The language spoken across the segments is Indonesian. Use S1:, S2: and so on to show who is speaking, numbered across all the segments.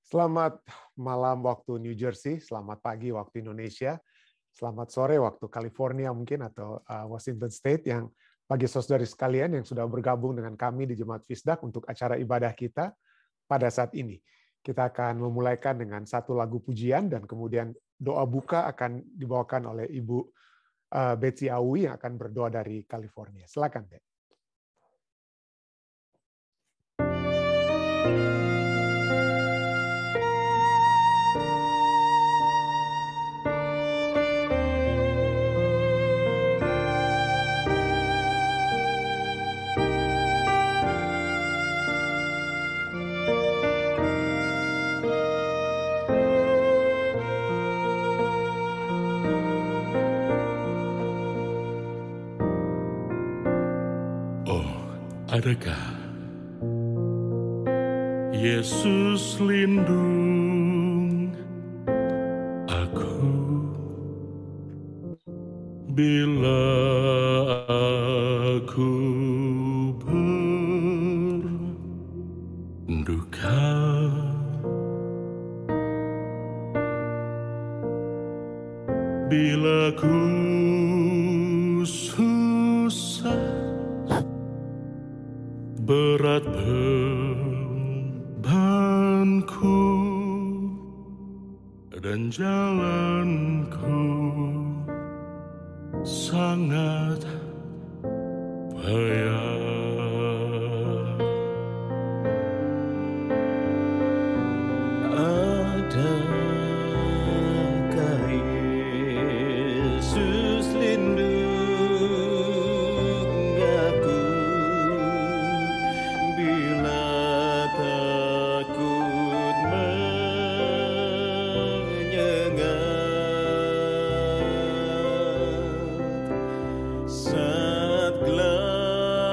S1: Selamat malam waktu New Jersey, selamat pagi waktu Indonesia, selamat sore waktu California mungkin atau Washington State yang bagi saudari sekalian yang sudah bergabung dengan kami di Jemaat Fisdak untuk acara ibadah kita pada saat ini. Kita akan memulaikan dengan satu lagu pujian dan kemudian doa buka akan dibawakan oleh Ibu Betsy Awi yang akan berdoa dari California. Silakan, Dek.
S2: Adakah Yesus lindung aku bila aku berduka? Bila ku susah, berat bebanku dan jalanku sangat payah.
S3: Adakah Yesus lindung aku bila takut menyengat saat gelap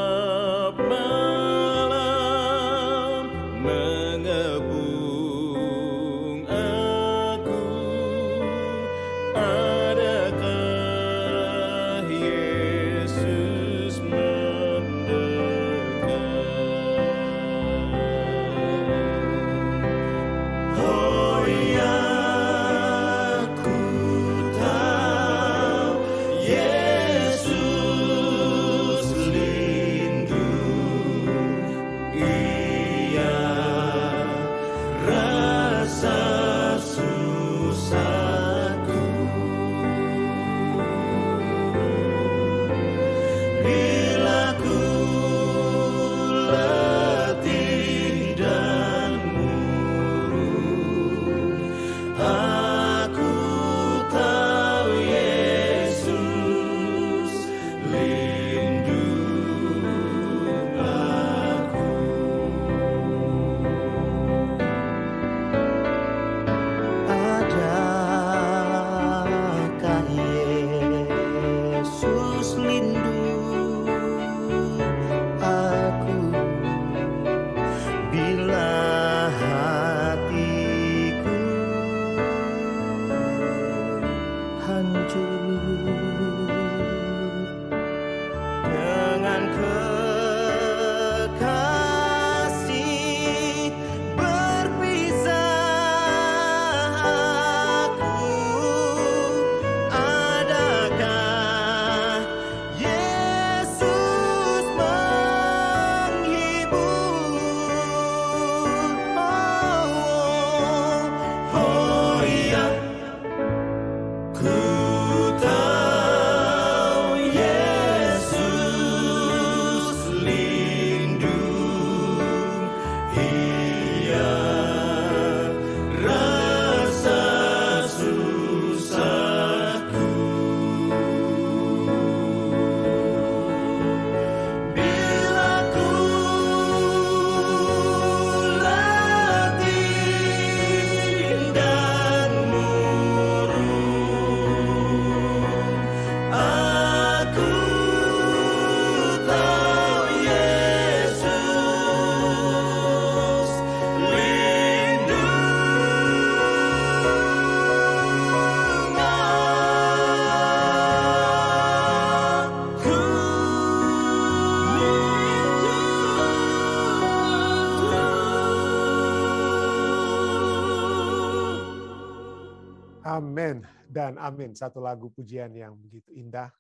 S1: Amin dan amin. Satu lagu pujian yang begitu indah,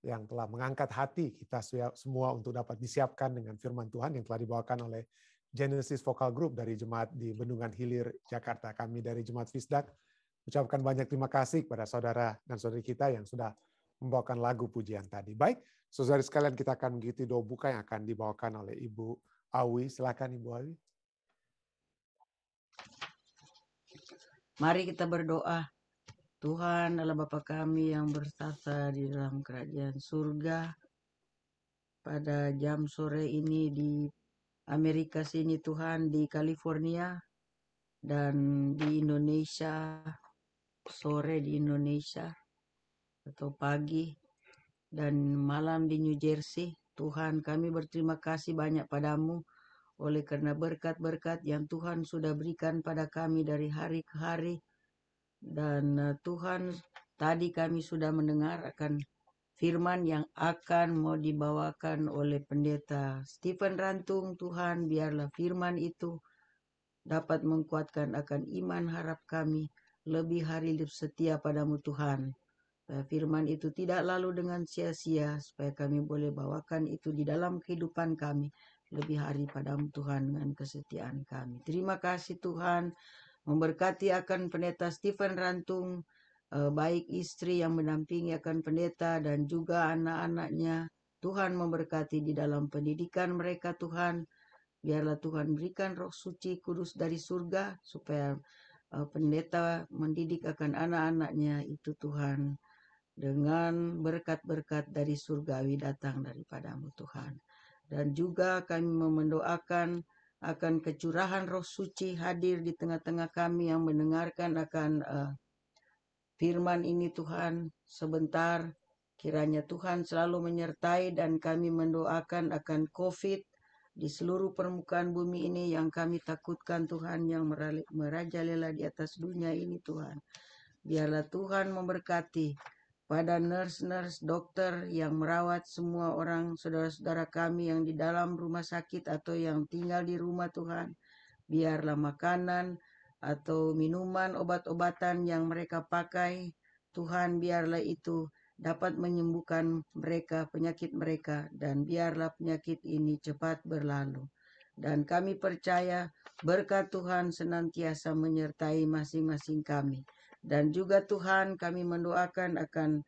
S1: yang telah mengangkat hati kita semua untuk dapat disiapkan dengan firman Tuhan yang telah dibawakan oleh Genesis Vocal Group dari Jemaat di Bendungan Hilir, Jakarta. Kami dari Jemaat Fisdak ucapkan banyak terima kasih kepada saudara dan saudari kita yang sudah membawakan lagu pujian tadi. Baik, saudara sekalian, kita akan mengikuti doa buka yang akan dibawakan oleh Ibu Awi. Silakan Ibu Awi.
S4: Mari kita berdoa. Tuhan adalah Bapa kami yang bertata di dalam kerajaan surga. Pada jam sore ini di Amerika sini Tuhan, di California, dan di Indonesia, sore di Indonesia, atau pagi, dan malam di New Jersey. Tuhan, kami berterima kasih banyak padamu oleh karena berkat-berkat yang Tuhan sudah berikan pada kami dari hari ke hari. Dan Tuhan, tadi kami sudah mendengar akan firman yang akan mau dibawakan oleh Pendeta Stephen Rantung. Tuhan, biarlah firman itu dapat menguatkan akan iman harap kami lebih hari lebih setia padamu Tuhan. Firman itu tidak lalu dengan sia-sia, supaya kami boleh bawakan itu di dalam kehidupan kami lebih hari padamu Tuhan dengan kesetiaan kami. Terima kasih Tuhan, memberkati akan Pendeta Stephen Rantung, baik istri yang mendampingi akan pendeta dan juga anak-anaknya. Tuhan memberkati di dalam pendidikan mereka Tuhan. Biarlah Tuhan berikan Roh Suci Kudus dari surga supaya pendeta mendidik akan anak-anaknya itu Tuhan dengan berkat-berkat dari surgawi datang daripadamu Tuhan. Dan juga kami mendoakan akan kecurahan Roh Suci hadir di tengah-tengah kami yang mendengarkan akan firman ini Tuhan. Sebentar kiranya Tuhan selalu menyertai, dan kami mendoakan akan COVID di seluruh permukaan bumi ini yang kami takutkan Tuhan, yang merajalela di atas dunia ini Tuhan. Biarlah Tuhan memberkati pada nurse-nurse, dokter yang merawat semua orang saudara-saudara kami yang di dalam rumah sakit atau yang tinggal di rumah Tuhan. Biarlah makanan atau minuman, obat-obatan yang mereka pakai, Tuhan biarlah itu dapat menyembuhkan mereka, penyakit mereka, dan biarlah penyakit ini cepat berlalu. Dan kami percaya berkat Tuhan senantiasa menyertai masing-masing kami. Dan juga Tuhan, kami mendoakan akan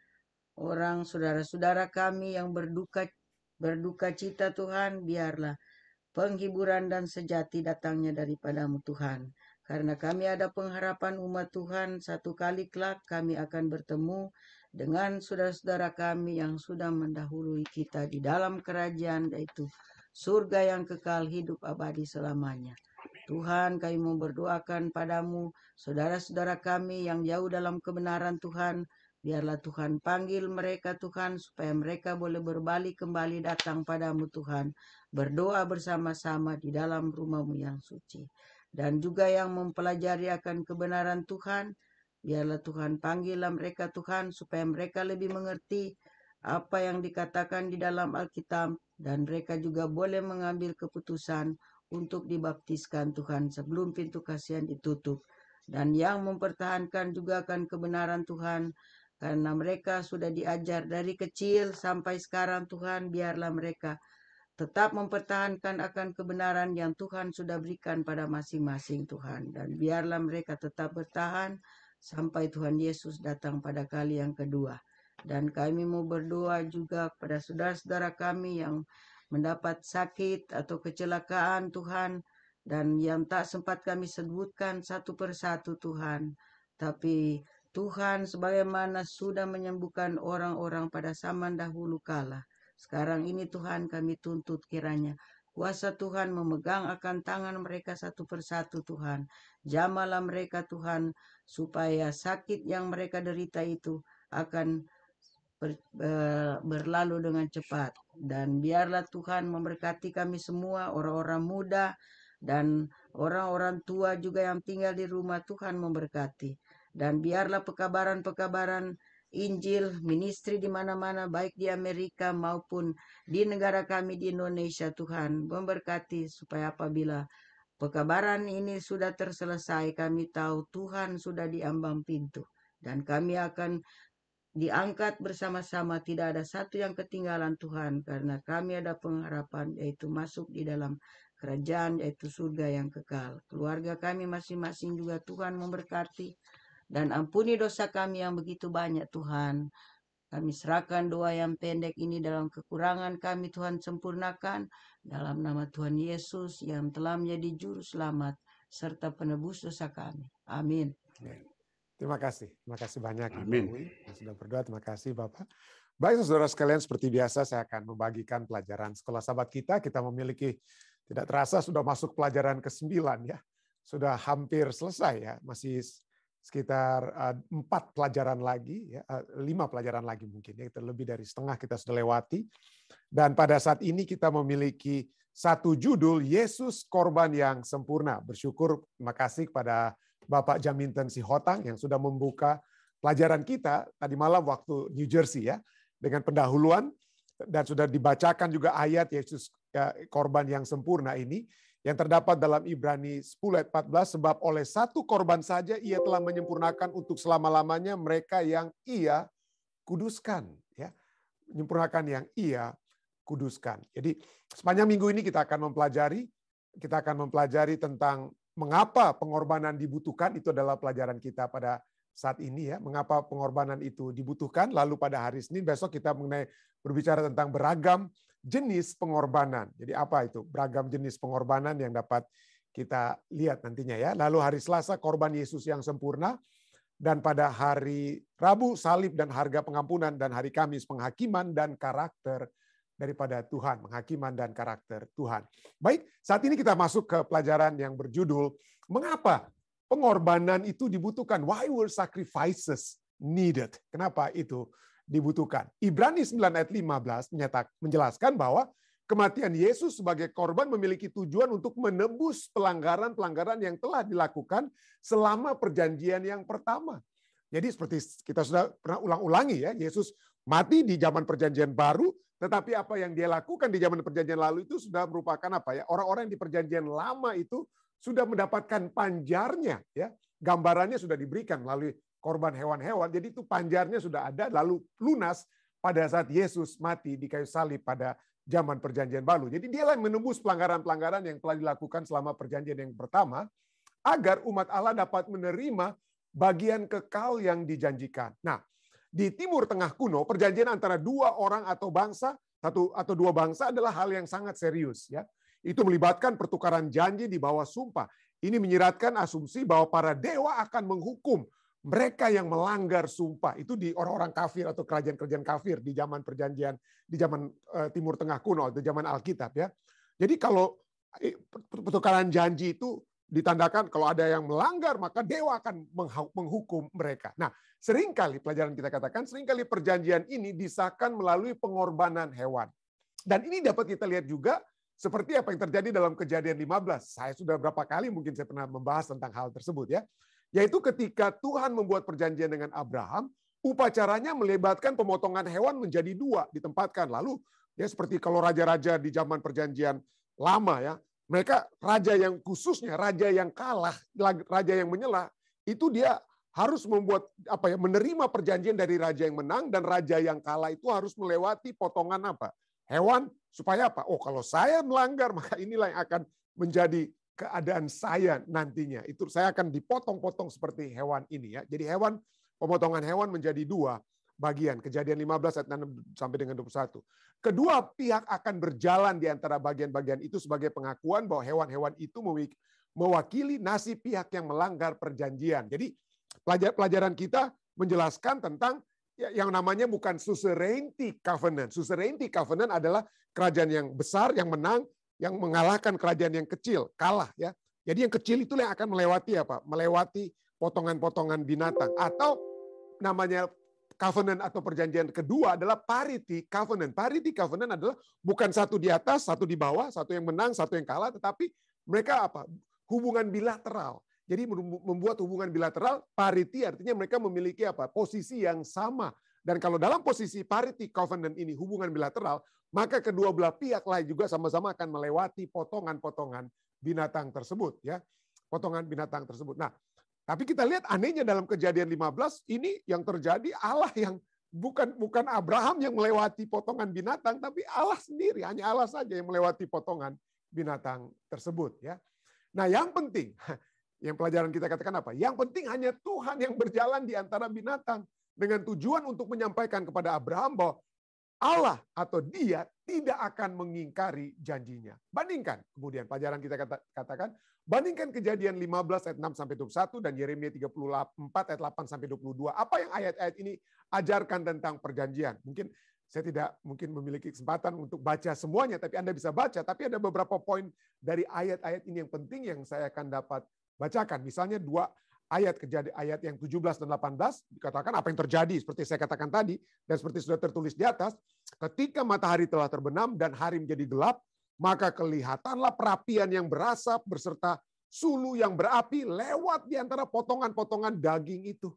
S4: orang saudara-saudara kami yang berduka cita Tuhan, biarlah penghiburan dan sejati datangnya daripadamu Tuhan. Karena kami ada pengharapan umat Tuhan, satu kali kelak kami akan bertemu dengan saudara-saudara kami yang sudah mendahului kita di dalam kerajaan, yaitu surga yang kekal hidup abadi selamanya. Tuhan, kami mau berdoakan padamu saudara-saudara kami yang jauh dalam kebenaran Tuhan. Biarlah Tuhan panggil mereka Tuhan, supaya mereka boleh berbalik kembali datang padamu Tuhan, berdoa bersama-sama di dalam rumah-Mu yang suci. Dan juga yang mempelajari akan kebenaran Tuhan, biarlah Tuhan panggillah mereka Tuhan, supaya mereka lebih mengerti apa yang dikatakan di dalam Alkitab, dan mereka juga boleh mengambil keputusan untuk dibaptiskan Tuhan sebelum pintu kasihan ditutup. Dan yang mempertahankan juga akan kebenaran Tuhan, karena mereka sudah diajar dari kecil sampai sekarang Tuhan, biarlah mereka tetap mempertahankan akan kebenaran yang Tuhan sudah berikan pada masing-masing Tuhan. Dan biarlah mereka tetap bertahan sampai Tuhan Yesus datang pada kali yang kedua. Dan kami mau berdoa juga kepada saudara-saudara kami yang mendapat sakit atau kecelakaan Tuhan, dan yang tak sempat kami sebutkan satu persatu Tuhan. Tapi Tuhan sebagaimana sudah menyembuhkan orang-orang pada zaman dahulu kala, sekarang ini Tuhan kami tuntut kiranya kuasa Tuhan memegang akan tangan mereka satu persatu Tuhan. Jamalah mereka Tuhan, supaya sakit yang mereka derita itu akan berlalu dengan cepat. Dan biarlah Tuhan memberkati kami semua, orang-orang muda dan orang-orang tua juga yang tinggal di rumah, Tuhan memberkati. Dan biarlah pekabaran-pekabaran Injil, ministry di mana-mana, baik di Amerika maupun di negara kami di Indonesia, Tuhan memberkati, supaya apabila pekabaran ini sudah terselesai, kami tahu Tuhan sudah di ambang pintu. Dan kami akan diangkat bersama-sama, tidak ada satu yang ketinggalan Tuhan, karena kami ada pengharapan, yaitu masuk di dalam kerajaan, yaitu surga yang kekal. Keluarga kami masing-masing juga Tuhan memberkati, dan ampuni dosa kami yang begitu banyak Tuhan. Kami serahkan doa yang pendek ini dalam kekurangan kami, Tuhan sempurnakan, dalam nama Tuhan Yesus yang telah menjadi juru selamat serta penebus dosa kami. Amin.
S1: Terima kasih banyak Ibu
S3: Amin.
S1: Uwi yang sudah berdoa. Terima kasih Bapak. Baik saudara sekalian, seperti biasa saya akan membagikan pelajaran sekolah sahabat kita. Kita memiliki, tidak terasa sudah masuk pelajaran ke-9 ya. Sudah hampir selesai ya, masih sekitar 4 pelajaran lagi, ya, 5 pelajaran lagi mungkin ya, lebih dari setengah kita sudah lewati. Dan pada saat ini kita memiliki satu judul, Yesus Korban yang Sempurna. Bersyukur, terima kasih kepada Bapak Jaminten Sihotang yang sudah membuka pelajaran kita tadi malam waktu New Jersey ya, dengan pendahuluan, dan sudah dibacakan juga ayat Yesus korban yang sempurna ini yang terdapat dalam Ibrani 10 ayat 14, sebab oleh satu korban saja ia telah menyempurnakan untuk selama-lamanya mereka yang ia kuduskan ya. Menyempurnakan yang ia kuduskan. Jadi sepanjang minggu ini kita akan mempelajari tentang mengapa pengorbanan dibutuhkan. Itu adalah pelajaran kita pada saat ini ya. Mengapa pengorbanan itu dibutuhkan. Lalu pada hari Senin besok kita berbicara tentang beragam jenis pengorbanan. Jadi apa itu? Beragam jenis pengorbanan yang dapat kita lihat nantinya ya. Lalu hari Selasa korban Yesus yang sempurna. Dan pada hari Rabu salib dan harga pengampunan. Dan hari Kamis penghakiman dan karakter daripada Tuhan, penghakiman dan karakter Tuhan. Baik, saat ini kita masuk ke pelajaran yang berjudul, mengapa pengorbanan itu dibutuhkan? Why were sacrifices needed? Kenapa itu dibutuhkan? Ibrani 9 ayat 15 menjelaskan bahwa kematian Yesus sebagai korban memiliki tujuan untuk menebus pelanggaran-pelanggaran yang telah dilakukan selama perjanjian yang pertama. Jadi seperti kita sudah pernah ulang-ulangi ya, Yesus mati di zaman perjanjian baru, tetapi apa yang dia lakukan di zaman perjanjian lalu itu sudah merupakan apa ya? Orang-orang yang di perjanjian lama itu sudah mendapatkan panjarnya ya. Gambarannya sudah diberikan melalui korban hewan-hewan. Jadi itu panjarnya sudah ada lalu lunas pada saat Yesus mati di kayu salib pada zaman perjanjian baru. Jadi dialah yang menembus pelanggaran-pelanggaran yang telah dilakukan selama perjanjian yang pertama agar umat Allah dapat menerima bagian kekal yang dijanjikan. Nah, di Timur Tengah kuno, perjanjian antara dua orang atau bangsa, satu atau dua bangsa adalah hal yang sangat serius. Ya. Itu melibatkan pertukaran janji di bawah sumpah. Ini menyiratkan asumsi bahwa para dewa akan menghukum mereka yang melanggar sumpah. Itu di orang-orang kafir atau kerajaan-kerajaan kafir di zaman perjanjian, di zaman Timur Tengah kuno, atau zaman Alkitab. Ya. Jadi kalau pertukaran janji itu ditandakan kalau ada yang melanggar, maka dewa akan menghukum mereka. Nah, seringkali pelajaran kita katakan, seringkali perjanjian ini disahkan melalui pengorbanan hewan. Dan ini dapat kita lihat juga seperti apa yang terjadi dalam Kejadian 15. Saya sudah berapa kali mungkin saya pernah membahas tentang hal tersebut ya. Yaitu ketika Tuhan membuat perjanjian dengan Abraham, upacaranya melibatkan pemotongan hewan menjadi 2 ditempatkan. Lalu ya seperti kalau raja-raja di zaman perjanjian lama ya, mereka raja yang khususnya, raja yang kalah, raja yang menyela, itu dia harus membuat apa ya, menerima perjanjian dari raja yang menang, dan raja yang kalah itu harus melewati potongan apa? Hewan, supaya apa? Oh, kalau saya melanggar, maka inilah yang akan menjadi keadaan saya nantinya. Itu saya akan dipotong-potong seperti hewan ini ya. Jadi pemotongan hewan menjadi 2 bagian. Kejadian 15 ayat 6 sampai dengan 21. Kedua pihak akan berjalan di antara bagian-bagian itu sebagai pengakuan bahwa hewan-hewan itu mewakili nasib pihak yang melanggar perjanjian. Jadi pelajaran kita menjelaskan tentang yang namanya bukan suzerainty covenant. Suzerainty covenant adalah kerajaan yang besar yang menang, yang mengalahkan kerajaan yang kecil, kalah ya. Jadi yang kecil itulah yang akan melewati apa? Melewati potongan-potongan binatang. Atau namanya covenant atau perjanjian kedua adalah parity covenant. Parity covenant adalah bukan satu di atas, satu di bawah, satu yang menang, satu yang kalah, tetapi mereka apa? Hubungan bilateral. Jadi membuat hubungan bilateral, parity artinya mereka memiliki apa? Posisi yang sama. Dan kalau dalam posisi parity covenant ini, hubungan bilateral, maka kedua belah pihak lain juga sama-sama akan melewati potongan-potongan binatang tersebut, ya. Potongan binatang tersebut. Nah, Tapi kita lihat anehnya dalam Kejadian 15, ini yang terjadi Allah yang bukan Abraham yang melewati potongan binatang, tapi Allah sendiri, hanya Allah saja yang melewati potongan binatang tersebut. Ya. Nah yang penting, yang pelajaran kita katakan apa? Yang penting hanya Tuhan yang berjalan di antara binatang dengan tujuan untuk menyampaikan kepada Abraham bahwa Allah atau dia tidak akan mengingkari janjinya. Bandingkan, kemudian pelajaran kita katakan, bandingkan Kejadian 15 ayat 6 sampai 21 dan Yeremia 34 ayat 8 sampai 22. Apa yang ayat-ayat ini ajarkan tentang perjanjian? Mungkin saya tidak memiliki kesempatan untuk baca semuanya, tapi Anda bisa baca. Tapi ada beberapa poin dari ayat-ayat ini yang penting yang saya akan dapat bacakan. Misalnya 2 ayat kejadian ayat yang 17 dan 18 dikatakan apa yang terjadi seperti saya katakan tadi dan seperti sudah tertulis di atas, ketika matahari telah terbenam dan hari menjadi gelap, maka kelihatanlah perapian yang berasap beserta sulu yang berapi lewat di antara potongan-potongan daging itu.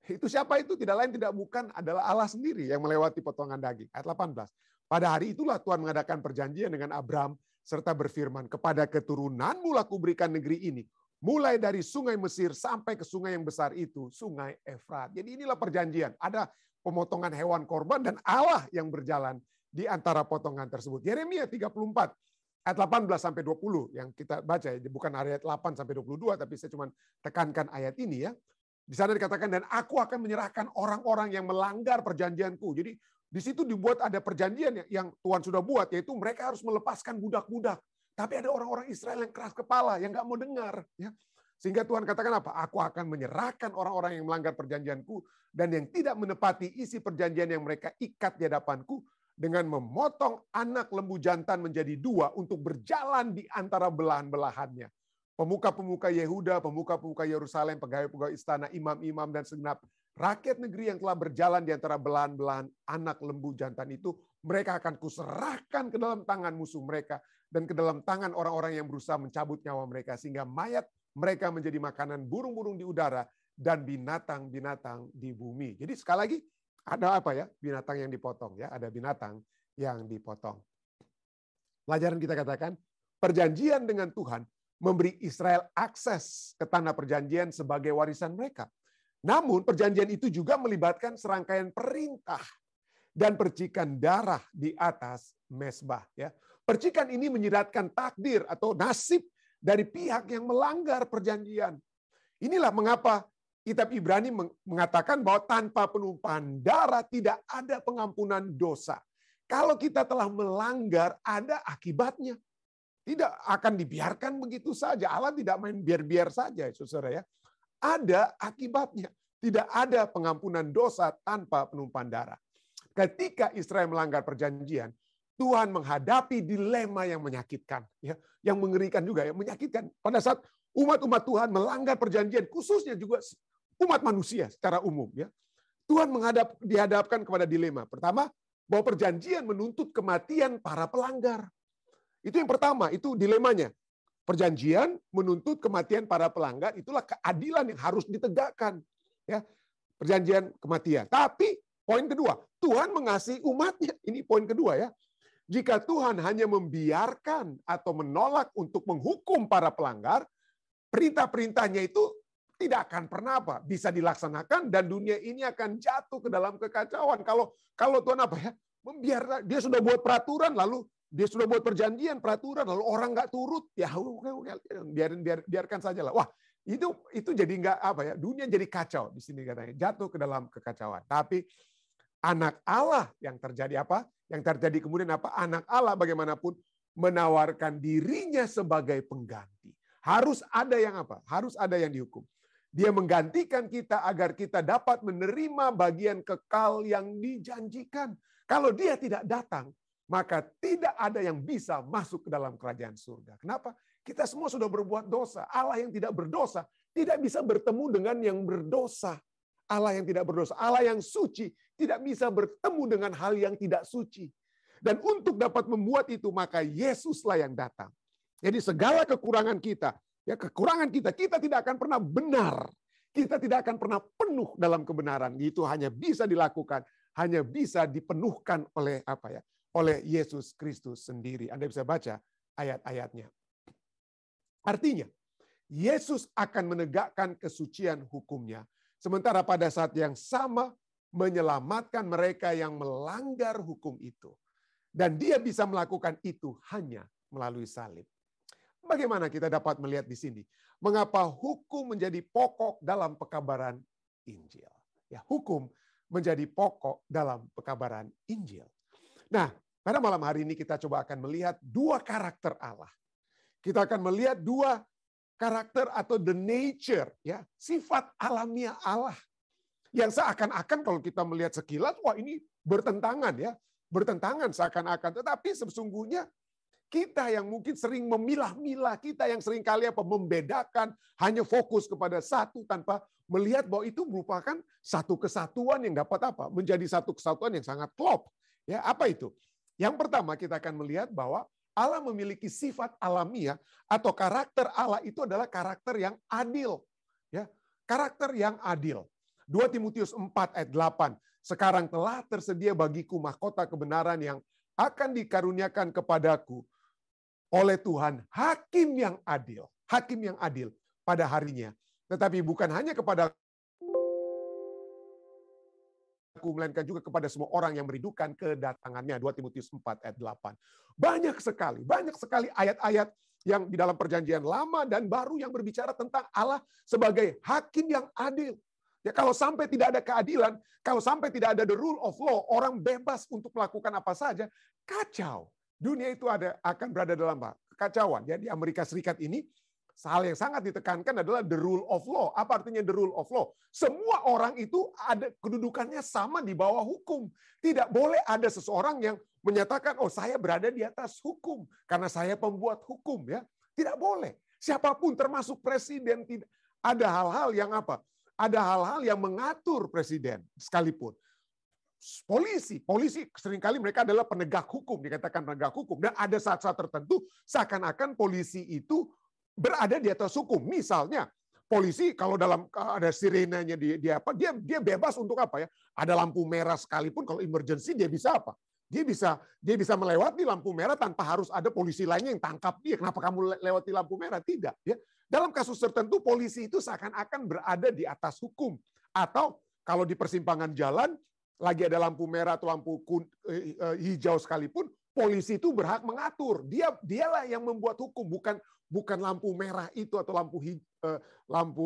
S1: Itu siapa itu? Tidak lain tidak bukan adalah Allah sendiri yang melewati potongan daging. Ayat 18. Pada hari itulah Tuhan mengadakan perjanjian dengan Abram serta berfirman, kepada keturunanmu lah kuberikan negeri ini, mulai dari sungai Mesir sampai ke sungai yang besar itu, sungai Efrat. Jadi inilah perjanjian. Ada pemotongan hewan korban dan Allah yang berjalan di antara potongan tersebut. Yeremia 34 ayat 18 sampai 20 yang kita baca, bukan ayat 8 sampai 22, tapi saya cuma tekankan ayat ini ya. Di sana dikatakan, dan aku akan menyerahkan orang-orang yang melanggar perjanjianku. Jadi di situ dibuat ada perjanjian yang Tuhan sudah buat, yaitu mereka harus melepaskan budak-budak. Tapi ada orang-orang Israel yang keras kepala, yang nggak mau dengar. Ya. Sehingga Tuhan katakan apa? Aku akan menyerahkan orang-orang yang melanggar perjanjianku dan yang tidak menepati isi perjanjian yang mereka ikat di hadapanku dengan memotong anak lembu jantan menjadi 2 untuk berjalan di antara belahan-belahannya. Pemuka-pemuka Yehuda, pemuka-pemuka Yerusalem, pegawai-pegawai istana, imam-imam, dan segenap rakyat negeri yang telah berjalan di antara belahan-belahan anak lembu jantan itu, mereka akan kuserahkan ke dalam tangan musuh mereka dan ke dalam tangan orang-orang yang berusaha mencabut nyawa mereka, sehingga mayat mereka menjadi makanan burung-burung di udara dan binatang-binatang di bumi. Jadi sekali lagi, ada apa ya? Binatang yang dipotong ya, ada binatang yang dipotong. Pelajaran kita katakan, perjanjian dengan Tuhan memberi Israel akses ke tanah perjanjian sebagai warisan mereka. Namun perjanjian itu juga melibatkan serangkaian perintah dan percikan darah di atas mezbah. Ya. Percikan ini menyiratkan takdir atau nasib dari pihak yang melanggar perjanjian. Inilah mengapa kitab Ibrani mengatakan bahwa tanpa penumpahan darah tidak ada pengampunan dosa. Kalau kita telah melanggar, ada akibatnya. Tidak akan dibiarkan begitu saja. Allah tidak main biar-biar saja, saudara ya. Ada akibatnya. Tidak ada pengampunan dosa tanpa penumpahan darah. Ketika Israel melanggar perjanjian, Tuhan menghadapi dilema yang menyakitkan, ya, yang mengerikan juga, ya, menyakitkan. Pada saat umat-umat Tuhan melanggar perjanjian, khususnya juga umat manusia secara umum, ya, Tuhan dihadapkan kepada dilema. Pertama, bahwa perjanjian menuntut kematian para pelanggar. Itu yang pertama, itu dilemanya. Perjanjian menuntut kematian para pelanggar, itulah keadilan yang harus ditegakkan. Ya, perjanjian kematian. Tapi poin kedua, Tuhan mengasihi umatnya. Ini poin kedua ya. Jika Tuhan hanya membiarkan atau menolak untuk menghukum para pelanggar, perintah-perintahnya itu tidak akan pernah bisa dilaksanakan dan dunia ini akan jatuh ke dalam kekacauan. Kalau Tuhan apa ya? Membiarkan, dia sudah buat peraturan lalu dia sudah buat perjanjian, peraturan, lalu orang nggak turut, ya biarkan saja lah. Wah, itu jadi nggak apa ya? Dunia jadi kacau di sini katanya, jatuh ke dalam kekacauan. Tapi anak Allah yang terjadi apa? Yang terjadi kemudian apa? Anak Allah bagaimanapun menawarkan dirinya sebagai pengganti. Harus ada yang apa? Harus ada yang dihukum. Dia menggantikan kita agar kita dapat menerima bagian kekal yang dijanjikan. Kalau dia tidak datang, maka tidak ada yang bisa masuk ke dalam kerajaan surga. Kenapa? Kita semua sudah berbuat dosa. Allah yang tidak berdosa tidak bisa bertemu dengan yang berdosa. Allah yang tidak berdosa, Allah yang suci tidak bisa bertemu dengan hal yang tidak suci. Dan untuk dapat membuat itu, maka Yesuslah yang datang. Jadi segala kekurangan kita, ya kekurangan kita tidak akan pernah benar. Kita tidak akan pernah penuh dalam kebenaran. Itu hanya bisa dilakukan, hanya bisa dipenuhkan oleh apa ya? Oleh Yesus Kristus sendiri. Anda bisa baca ayat-ayatnya. Artinya, Yesus akan menegakkan kesucian hukumnya. Sementara pada saat yang sama menyelamatkan mereka yang melanggar hukum itu. Dan dia bisa melakukan itu hanya melalui salib. Bagaimana kita dapat melihat di sini? Mengapa hukum menjadi pokok dalam pekabaran Injil? Ya, hukum menjadi pokok dalam pekabaran Injil. Nah, pada malam hari ini kita coba akan melihat dua karakter Allah. Kita akan melihat dua karakter atau the nature, ya, sifat alamiah Allah. Yang seakan-akan kalau kita melihat sekilas, wah ini bertentangan ya. Bertentangan seakan-akan. Tetapi sesungguhnya kita yang mungkin sering memilah-milah, kita yang sering kali membedakan, hanya fokus kepada satu tanpa melihat bahwa itu merupakan satu kesatuan yang dapat apa? Menjadi satu kesatuan yang sangat klop. Ya, apa itu? Yang pertama kita akan melihat bahwa Allah memiliki sifat alamiah atau karakter Allah itu adalah karakter yang adil. Ya, karakter yang adil. 2 Timotius 4 ayat 8. Sekarang telah tersedia bagiku mahkota kebenaran yang akan dikaruniakan kepadaku oleh Tuhan, hakim yang adil. Hakim yang adil pada harinya. Tetapi bukan hanya kepada aku, melainkan juga kepada semua orang yang merindukan kedatangannya. 2 Timotius 4 ayat 8. Banyak sekali ayat-ayat yang di dalam perjanjian lama dan baru yang berbicara tentang Allah sebagai hakim yang adil. Ya, kalau sampai tidak ada keadilan, kalau sampai tidak ada the rule of law, orang bebas untuk melakukan apa saja, kacau. Dunia itu akan berada dalam kekacauan. Jadi Amerika Serikat ini, hal yang sangat ditekankan adalah the rule of law. Apa artinya the rule of law? Semua orang itu ada kedudukannya sama di bawah hukum. Tidak boleh ada seseorang yang menyatakan, oh saya berada di atas hukum karena saya pembuat hukum. Ya, tidak boleh. Siapapun termasuk presiden, tidak ada hal-hal yang apa? Ada hal-hal yang mengatur presiden sekalipun. Polisi seringkali mereka adalah penegak hukum, dikatakan penegak hukum. Dan ada saat-saat tertentu seakan-akan polisi itu berada di atas hukum. Misalnya, polisi kalau dalam ada sirenanya dia bebas untuk apa ya? Ada lampu merah sekalipun kalau emergency dia bisa apa? Dia bisa melewati lampu merah tanpa harus ada polisi lainnya yang tangkap dia. Kenapa kamu lewati lampu merah? Tidak, ya. Dalam kasus tertentu polisi itu seakan-akan berada di atas hukum. Atau kalau di persimpangan jalan lagi ada lampu merah atau lampu hijau sekalipun, polisi itu berhak mengatur. Dialah yang membuat hukum, bukan lampu merah itu atau lampu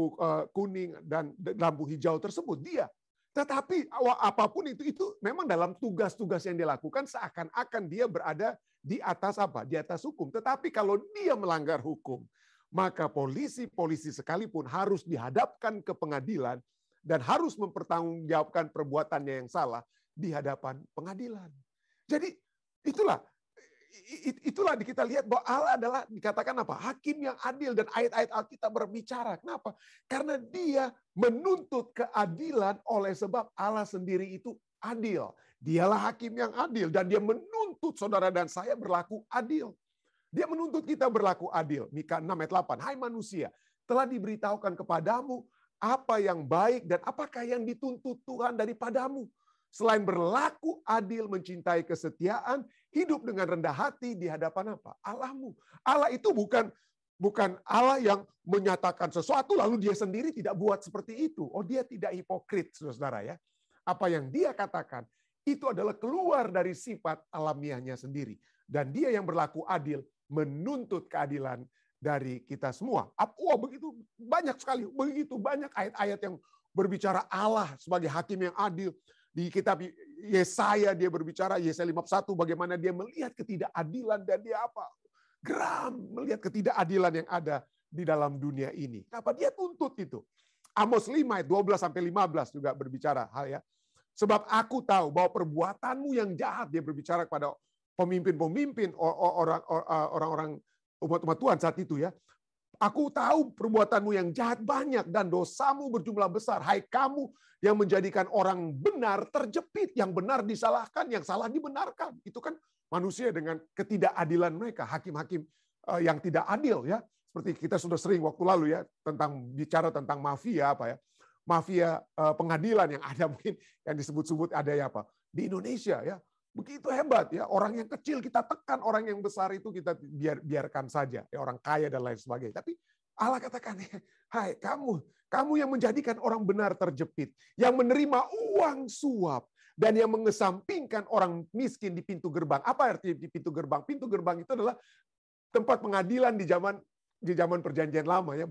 S1: kuning dan lampu hijau tersebut. Dia. Tetapi apapun itu memang dalam tugas-tugas yang dilakukan seakan-akan dia berada di atas apa? Di atas hukum. Tetapi kalau dia melanggar hukum, maka polisi sekalipun harus dihadapkan ke pengadilan dan harus mempertanggungjawabkan perbuatannya yang salah di hadapan pengadilan. Jadi itulah kita lihat bahwa Allah adalah dikatakan apa? Hakim yang adil, dan ayat-ayat Alkitab berbicara. Kenapa? Karena dia menuntut keadilan oleh sebab Allah sendiri itu adil. Dialah hakim yang adil dan dia menuntut saudara dan saya berlaku adil. Dia menuntut kita berlaku adil. Mika 6 ayat 8. Hai manusia, telah diberitahukan kepadamu apa yang baik dan apakah yang dituntut Tuhan daripadamu. Selain berlaku adil, mencintai kesetiaan, hidup dengan rendah hati di hadapan apa? Allahmu. Allah itu bukan Allah yang menyatakan sesuatu lalu dia sendiri tidak buat seperti itu. Oh, dia tidak hipokrit, saudara ya. Apa yang dia katakan itu adalah keluar dari sifat alamiahnya sendiri. Dan dia yang berlaku adil menuntut keadilan dari kita semua. Wah, begitu banyak sekali, begitu banyak ayat-ayat yang berbicara Allah sebagai hakim yang adil. Di kitab Yesaya dia berbicara, Yesaya 51, bagaimana dia melihat ketidakadilan dan dia apa? Geram melihat ketidakadilan yang ada di dalam dunia ini. Kenapa dia tuntut itu? Amos 5 ayat 12-15 juga berbicara hal ya. Sebab aku tahu bahwa perbuatanmu yang jahat, dia berbicara kepada pemimpin-pemimpin orang-orang umat Tuhan saat itu ya. Aku tahu perbuatanmu yang jahat banyak dan dosamu berjumlah besar. Hai kamu yang menjadikan orang benar terjepit, yang benar disalahkan, yang salah dibenarkan. Itu kan manusia dengan ketidakadilan mereka, hakim-hakim yang tidak adil ya. Seperti kita sudah sering waktu lalu ya bicara tentang mafia apa ya. Mafia pengadilan yang ada mungkin yang disebut-sebut ada ya apa di Indonesia ya. Begitu hebat ya, orang yang kecil kita tekan, orang yang besar itu kita biarkan saja, ya, orang kaya dan lain sebagainya. Tapi Allah katakan, hai kamu yang menjadikan orang benar terjepit, yang menerima uang suap, dan yang mengesampingkan orang miskin di pintu gerbang. Apa arti di pintu gerbang? Pintu gerbang itu adalah tempat pengadilan di zaman perjanjian lama ya.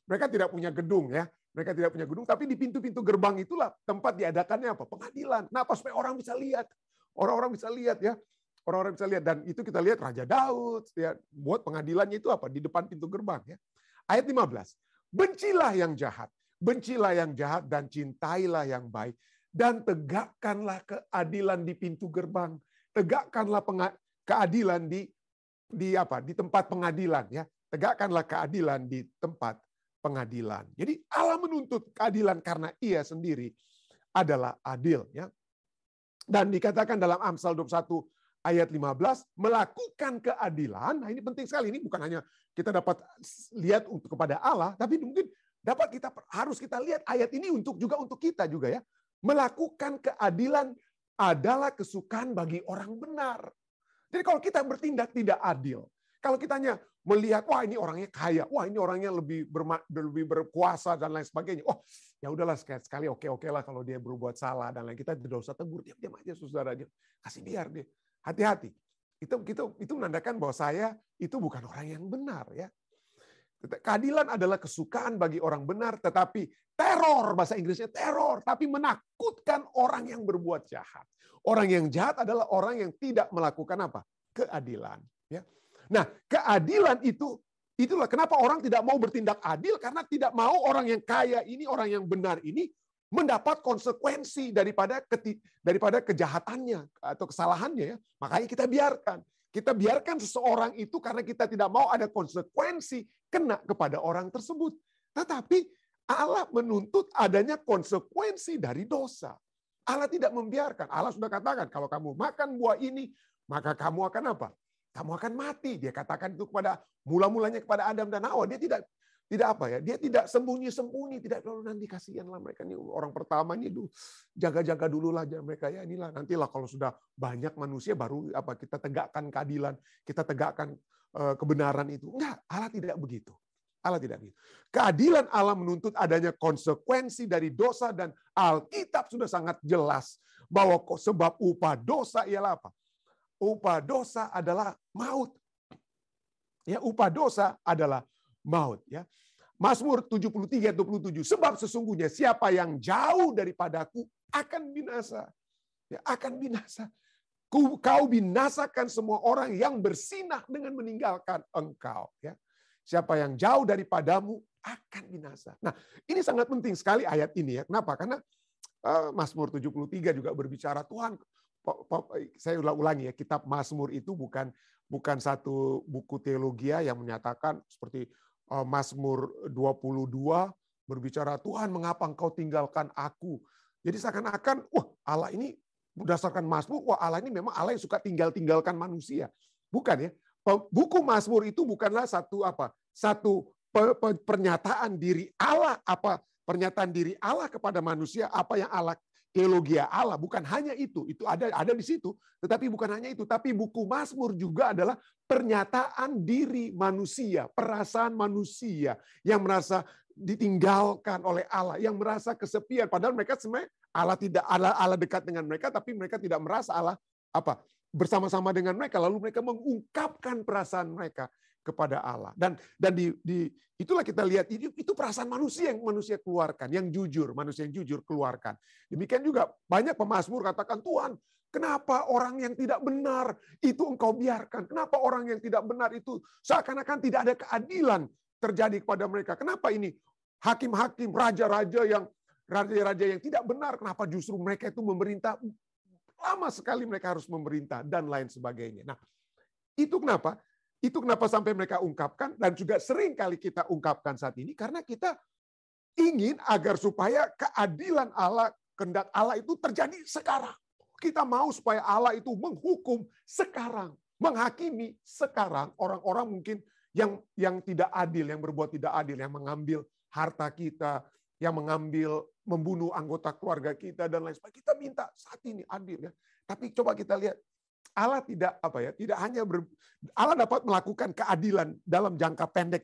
S1: Mereka tidak punya gedung ya. Mereka tidak punya gedung, tapi di pintu-pintu gerbang itulah tempat diadakannya apa? Pengadilan. Kenapa? Supaya orang bisa lihat. Orang-orang bisa lihat ya. Orang-orang bisa lihat, dan itu kita lihat Raja Daud ya, buat pengadilannya itu apa? Di depan pintu gerbang ya. Ayat 15. Bencilah yang jahat dan cintailah yang baik, dan tegakkanlah keadilan di pintu gerbang. Tegakkanlah keadilan di tempat pengadilan ya. Tegakkanlah keadilan di tempat pengadilan. Jadi Allah menuntut keadilan karena Ia sendiri adalah adil ya. Dan dikatakan dalam Amsal 21 ayat 15, melakukan keadilan. Nah, ini penting sekali. Ini bukan hanya kita dapat lihat kepada Allah, tapi mungkin harus kita lihat ayat ini juga untuk kita juga ya. Melakukan keadilan adalah kesukaan bagi orang benar. Jadi kalau kita bertindak tidak adil, kalau kita hanya melihat, wah ini orangnya kaya, wah ini orangnya lebih berkuasa dan lain sebagainya. Oh, ya udahlah sekali oke lah kalau dia berbuat salah dan lain, kita tidak usah tegur, diam aja saudara, kasih biar dia. Hati-hati. Itu menandakan bahwa saya itu bukan orang yang benar ya. Keadilan adalah kesukaan bagi orang benar, tetapi teror, bahasa Inggrisnya teror, tapi menakutkan orang yang berbuat jahat. Orang yang jahat adalah orang yang tidak melakukan apa? Keadilan. Ya. Nah, keadilan itulah kenapa orang tidak mau bertindak adil, karena tidak mau orang yang kaya ini, orang yang benar ini mendapat konsekuensi daripada kejahatannya atau kesalahannya ya. Makanya kita biarkan seseorang itu karena kita tidak mau ada konsekuensi kena kepada orang tersebut. Tetapi Allah menuntut adanya konsekuensi dari dosa. Allah tidak membiarkan. Allah sudah katakan kalau kamu makan buah ini, maka kamu akan apa? Kamu akan mati. Dia katakan itu mulanya kepada Adam dan Hawa. Dia tidak sembunyi-sembunyi, tidak lalu nanti kasihanlah mereka ini orang pertama ini jaga-jaga dulu lah mereka ya, inilah nantilah kalau sudah banyak manusia baru kita tegakkan keadilan, kita tegakkan kebenaran itu. Enggak, Allah tidak begitu. Allah tidak begitu. Keadilan Allah menuntut adanya konsekuensi dari dosa, dan Alkitab sudah sangat jelas bahwa sebab upah dosa ialah apa? Upah dosa adalah maut. Ya, upah dosa adalah maut ya. Mazmur 73:27, sebab sesungguhnya siapa yang jauh daripadaku akan binasa. Ya, akan binasa. Kau binasakan semua orang yang bersinah dengan meninggalkan engkau ya. Siapa yang jauh daripadamu akan binasa. Nah, ini sangat penting sekali ayat ini ya. Kenapa? Karena Mazmur 73 juga berbicara Tuhan. Saya ulangi ya, kitab Mazmur itu bukan satu buku teologi yang menyatakan seperti Mazmur 22 berbicara Tuhan mengapa engkau tinggalkan aku. Jadi seakan-akan Allah ini berdasarkan Mazmur, Allah ini memang Allah yang suka tinggalkan manusia. Bukan ya. Buku Mazmur itu bukanlah satu pernyataan diri Allah, pernyataan diri Allah kepada manusia, apa yang Allah teologi Allah, bukan hanya itu ada di situ, tetapi bukan hanya itu, tapi buku Mazmur juga adalah pernyataan diri manusia, perasaan manusia yang merasa ditinggalkan oleh Allah, yang merasa kesepian, padahal mereka sebenarnya Allah dekat dengan mereka, tapi mereka tidak merasa Allah bersama-sama dengan mereka, lalu mereka mengungkapkan perasaan mereka kepada Allah. Dan itulah kita lihat itu perasaan manusia yang manusia keluarkan, manusia yang jujur keluarkan. Demikian juga banyak pemazmur katakan, Tuhan, kenapa orang yang tidak benar itu engkau biarkan? Kenapa orang yang tidak benar itu seakan-akan tidak ada keadilan terjadi kepada mereka? Kenapa ini hakim-hakim, raja-raja yang tidak benar, kenapa justru mereka itu memerintah? Lama sekali mereka harus memerintah dan lain sebagainya. Nah, itu kenapa? Itu kenapa sampai mereka ungkapkan, dan juga sering kali kita ungkapkan saat ini, karena kita ingin agar supaya keadilan Allah, kehendak Allah itu terjadi sekarang. Kita mau supaya Allah itu menghukum sekarang, menghakimi sekarang orang-orang mungkin yang tidak adil, yang berbuat tidak adil, yang mengambil harta kita, yang membunuh anggota keluarga kita dan lain sebagainya. Kita minta saat ini adil ya. Tapi coba kita lihat Allah tidak tidak hanya Allah dapat melakukan keadilan dalam jangka pendek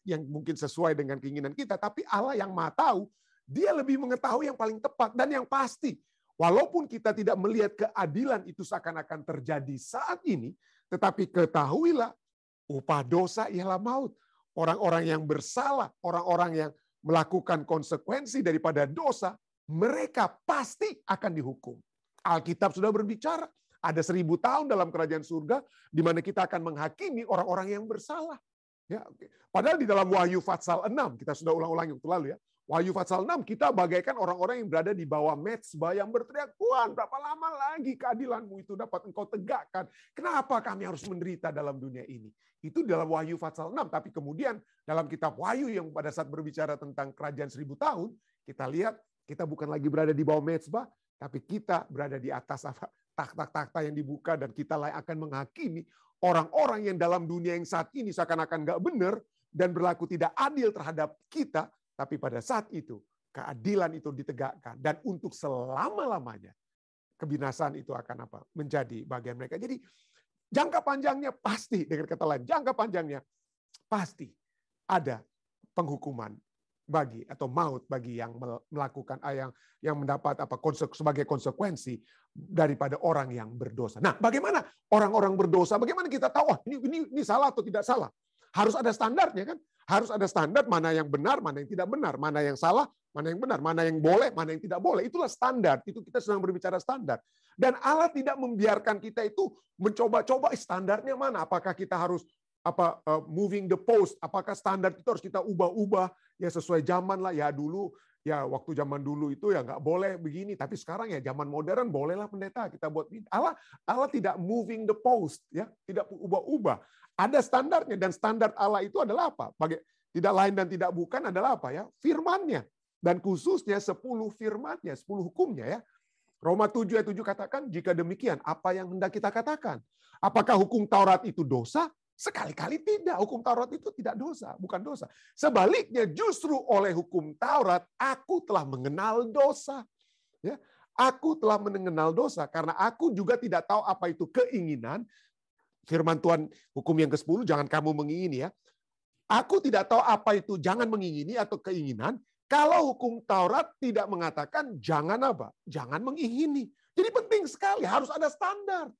S1: yang mungkin sesuai dengan keinginan kita, tapi Allah yang Maha tahu, Dia lebih mengetahui yang paling tepat dan yang pasti. Walaupun kita tidak melihat keadilan itu seakan-akan terjadi saat ini, tetapi ketahuilah upah dosa ialah maut. Orang-orang yang bersalah, orang-orang yang melakukan konsekuensi daripada dosa, mereka pasti akan dihukum. Alkitab sudah berbicara. Ada 1000 tahun dalam kerajaan surga di mana kita akan menghakimi orang-orang yang bersalah. Ya, padahal di dalam Wahyu pasal 6, kita sudah ulang-ulang waktu lalu ya. Wahyu pasal 6 kita bagaikan orang-orang yang berada di bawah mezbah yang berteriak, Tuhan berapa lama lagi keadilanmu itu dapat engkau tegakkan. Kenapa kami harus menderita dalam dunia ini? Itu dalam Wahyu pasal 6. Tapi kemudian dalam kitab Wahyu yang pada saat berbicara tentang kerajaan 1000 tahun, kita lihat kita bukan lagi berada di bawah mezbah, tapi kita berada di atas takhta-takhta yang dibuka dan kita akan menghakimi orang-orang yang dalam dunia yang saat ini seakan-akan nggak benar dan berlaku tidak adil terhadap kita, tapi pada saat itu keadilan itu ditegakkan dan untuk selama-lamanya kebinasaan itu akan menjadi bagian mereka. Jadi jangka panjangnya pasti, dengan kata lain, jangka panjangnya pasti ada penghukuman atau maut bagi yang melakukan yang mendapat sebagai konsekuensi daripada orang yang berdosa. Nah, bagaimana orang-orang berdosa? Bagaimana kita tahu ini salah atau tidak salah? Harus ada standarnya kan? Harus ada standar mana yang benar, mana yang tidak benar, mana yang salah, mana yang benar, mana yang boleh, mana yang tidak boleh. Itulah standar. Itu kita sedang berbicara standar. Dan Allah tidak membiarkan kita itu mencoba-coba standarnya mana? Apakah kita harus moving the post, apakah standar itu harus kita ubah-ubah ya sesuai zaman lah ya dulu ya waktu zaman dulu itu ya nggak boleh begini, tapi sekarang ya zaman modern bolehlah pendeta kita buat. Allah tidak moving the post ya, tidak ubah-ubah, ada standarnya dan standar Allah itu adalah apa? Tidak lain dan tidak bukan adalah apa ya? Firman-Nya dan khususnya 10 firman-Nya, 10 hukumnya ya. Roma 7 ayat 7 katakan jika demikian apa yang hendak kita katakan? Apakah hukum Taurat itu dosa? Sekali-kali tidak. Hukum Taurat itu tidak dosa, bukan dosa. Sebaliknya justru oleh hukum Taurat aku telah mengenal dosa. Ya, aku telah mengenal dosa karena aku juga tidak tahu apa itu keinginan. Firman Tuhan hukum yang ke-10 jangan kamu mengingini ya. Aku tidak tahu apa itu jangan mengingini atau keinginan. Kalau hukum Taurat tidak mengatakan jangan apa? Jangan mengingini. Jadi penting sekali harus ada standar.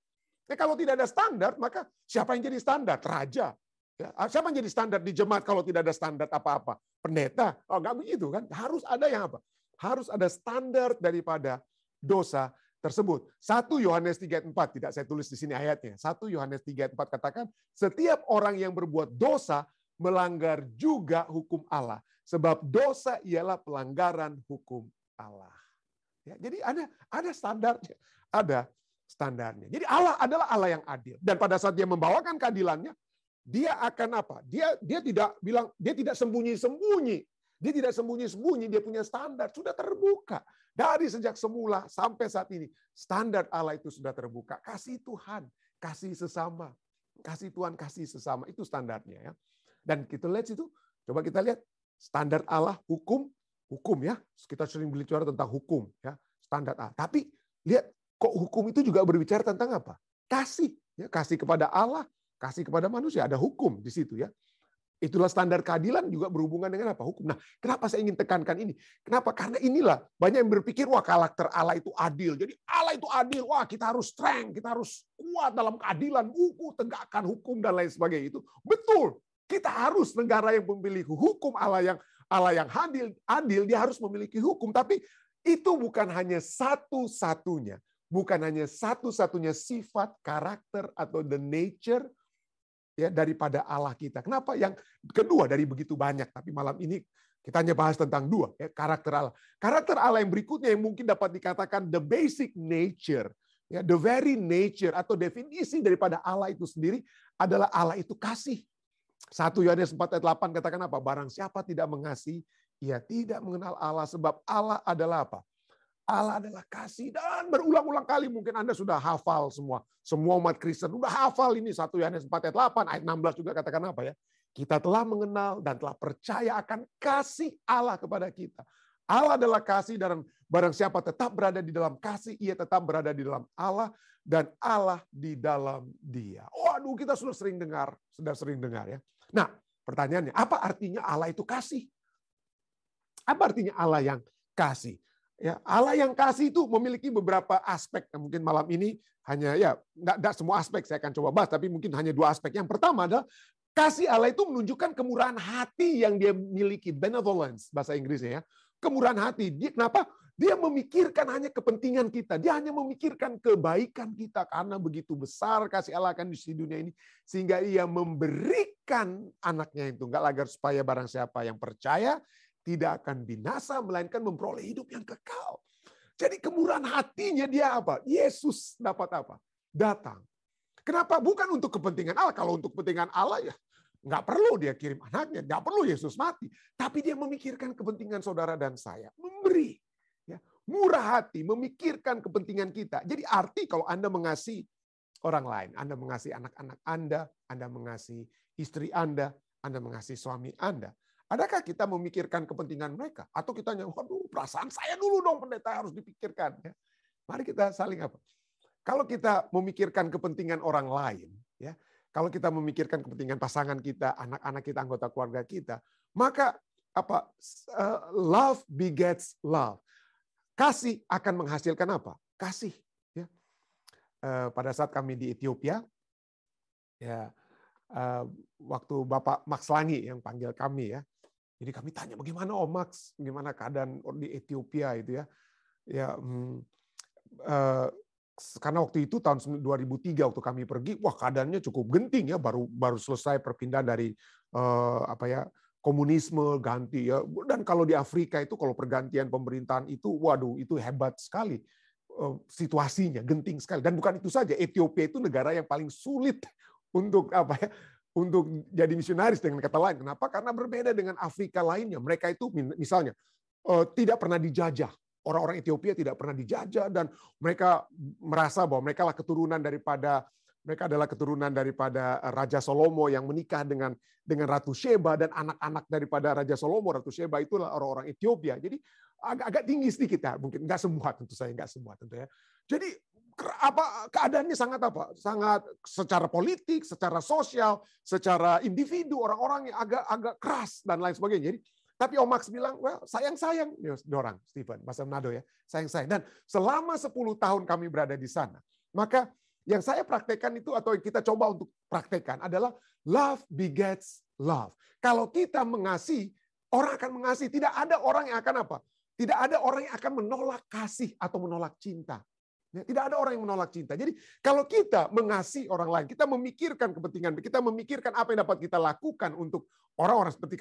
S1: Ya, kalau tidak ada standar, maka siapa yang jadi standar? Raja. Ya, siapa yang jadi standar di jemaat kalau tidak ada standar apa-apa? Pendeta. Oh, nggak begitu kan? Harus ada yang apa? Harus ada standar daripada dosa tersebut. 1 Yohanes 3:4, tidak saya tulis di sini ayatnya. 1 Yohanes 3:4 katakan, setiap orang yang berbuat dosa melanggar juga hukum Allah. Sebab dosa ialah pelanggaran hukum Allah. Ya, jadi ada standarnya. Ada standarnya. Jadi Allah adalah Allah yang adil. Dan pada saat dia membawakan keadilannya, dia akan apa? Dia tidak bilang, dia tidak sembunyi-sembunyi. Dia tidak sembunyi-sembunyi, dia punya standar. Sudah terbuka. Dari sejak semula sampai saat ini. Standar Allah itu sudah terbuka. Kasih Tuhan, kasih sesama. Kasih Tuhan, kasih sesama. Itu standarnya ya. Dan kita lihat situ, coba kita lihat. Standar Allah, hukum ya. Kita sering bicara tentang hukum ya. Standar Allah. Tapi lihat, kok hukum itu juga berbicara tentang apa? Kasih. Ya, kasih kepada Allah, kasih kepada manusia. Ada hukum di situ ya. Itulah standar keadilan juga berhubungan dengan apa? Hukum. Nah, kenapa saya ingin tekankan ini? Kenapa? Karena inilah banyak yang berpikir, wah karakter Allah itu adil. Jadi Allah itu adil, wah kita harus strength, kita harus kuat dalam keadilan, tegakkan hukum dan lain sebagainya itu. Betul. Kita harus negara yang memiliki hukum, Allah yang adil, dia harus memiliki hukum. Tapi itu bukan hanya satu-satunya. Bukan hanya satu-satunya sifat, karakter, atau the nature ya daripada Allah kita. Kenapa? Yang kedua dari begitu banyak. Tapi malam ini kita hanya bahas tentang 2. Ya, karakter Allah. Karakter Allah yang berikutnya yang mungkin dapat dikatakan the basic nature. Ya, the very nature atau definisi daripada Allah itu sendiri adalah Allah itu kasih. 1 Yohanes 4 ayat 8 katakan apa? Barang siapa tidak mengasihi, ia tidak mengenal Allah. Sebab Allah adalah apa? Allah adalah kasih. Dan berulang-ulang kali mungkin Anda sudah hafal semua. Semua umat Kristen sudah hafal ini. 1 Yohanes 4 ayat 8, ayat 16 juga katakan apa ya? Kita telah mengenal dan telah percaya akan kasih Allah kepada kita. Allah adalah kasih dan barang siapa tetap berada di dalam kasih, ia tetap berada di dalam Allah dan Allah di dalam dia. Waduh, kita sudah sering dengar ya. Nah, pertanyaannya, apa artinya Allah itu kasih? Apa artinya Allah yang kasih? Ya, Allah yang kasih itu memiliki beberapa aspek. Mungkin malam ini hanya enggak semua aspek saya akan coba bahas, tapi mungkin hanya 2 aspek. Yang pertama adalah kasih Allah itu menunjukkan kemurahan hati yang dia miliki, benevolence bahasa Inggrisnya ya. Kemurahan hati. Dia kenapa? Dia memikirkan hanya kepentingan kita. Dia hanya memikirkan kebaikan kita. Karena begitu besar kasih Allah akan di dunia ini. Sehingga ia memberikan anaknya itu. Enggak agar supaya barang siapa yang percaya tidak akan binasa, melainkan memperoleh hidup yang kekal. Jadi kemurahan hatinya dia apa? Yesus dapat apa? Datang. Kenapa? Bukan untuk kepentingan Allah. Kalau untuk kepentingan Allah ya nggak perlu dia kirim anaknya. Nggak perlu Yesus mati. Tapi dia memikirkan kepentingan saudara dan saya. Memberi. Murah hati, memikirkan kepentingan kita. Jadi arti kalau Anda mengasihi orang lain, Anda mengasihi anak-anak Anda mengasihi istri Anda mengasihi suami Anda. Adakah kita memikirkan kepentingan mereka? Atau kita hanya, waduh perasaan saya dulu dong pendeta harus dipikirkan. Ya. Mari kita saling apa? Kalau kita memikirkan kepentingan orang lain, ya, kalau kita memikirkan kepentingan pasangan kita, anak-anak kita, anggota keluarga kita, maka apa? Love begets love. Kasih akan menghasilkan apa? Kasih. Ya. Pada saat kami di Ethiopia, ya, waktu Bapak Max Langi yang panggil kami ya, jadi kami tanya bagaimana Om Max, bagaimana keadaan di Ethiopia itu ya, ya karena waktu itu tahun 2003 waktu kami pergi, wah keadaannya cukup genting ya, baru selesai perpindahan dari komunisme ganti ya, dan kalau di Afrika itu kalau pergantian pemerintahan itu, waduh itu hebat sekali situasinya, genting sekali. Dan bukan itu saja, Ethiopia itu negara yang paling sulit untuk untuk jadi misionaris dengan kata lain. Kenapa? Karena berbeda dengan Afrika lainnya. Mereka itu misalnya tidak pernah dijajah. Orang-orang Ethiopia tidak pernah dijajah dan mereka merasa bahwa mereka adalah keturunan daripada Raja Salomo yang menikah dengan Ratu Sheba, dan anak-anak daripada Raja Salomo, Ratu Sheba itulah orang-orang Ethiopia. Jadi agak tinggi sedikit ya, mungkin nggak semua tentu ya. Jadi keadaannya sangat secara politik, secara sosial, secara individu orang-orang yang agak keras dan lain sebagainya. Jadi tapi Om Max bilang, well, sayang orang Stephen, bahasa Manado ya, sayang. Dan selama 10 tahun kami berada di sana, maka yang saya praktekkan itu atau kita coba untuk praktekkan adalah love begets love. Kalau kita mengasihi, orang akan mengasihi. Tidak ada orang yang akan apa? Tidak ada orang yang akan menolak kasih atau menolak cinta. Tidak ada orang yang menolak cinta. Jadi kalau kita mengasihi orang lain, kita memikirkan kepentingan, kita memikirkan apa yang dapat kita lakukan untuk orang-orang seperti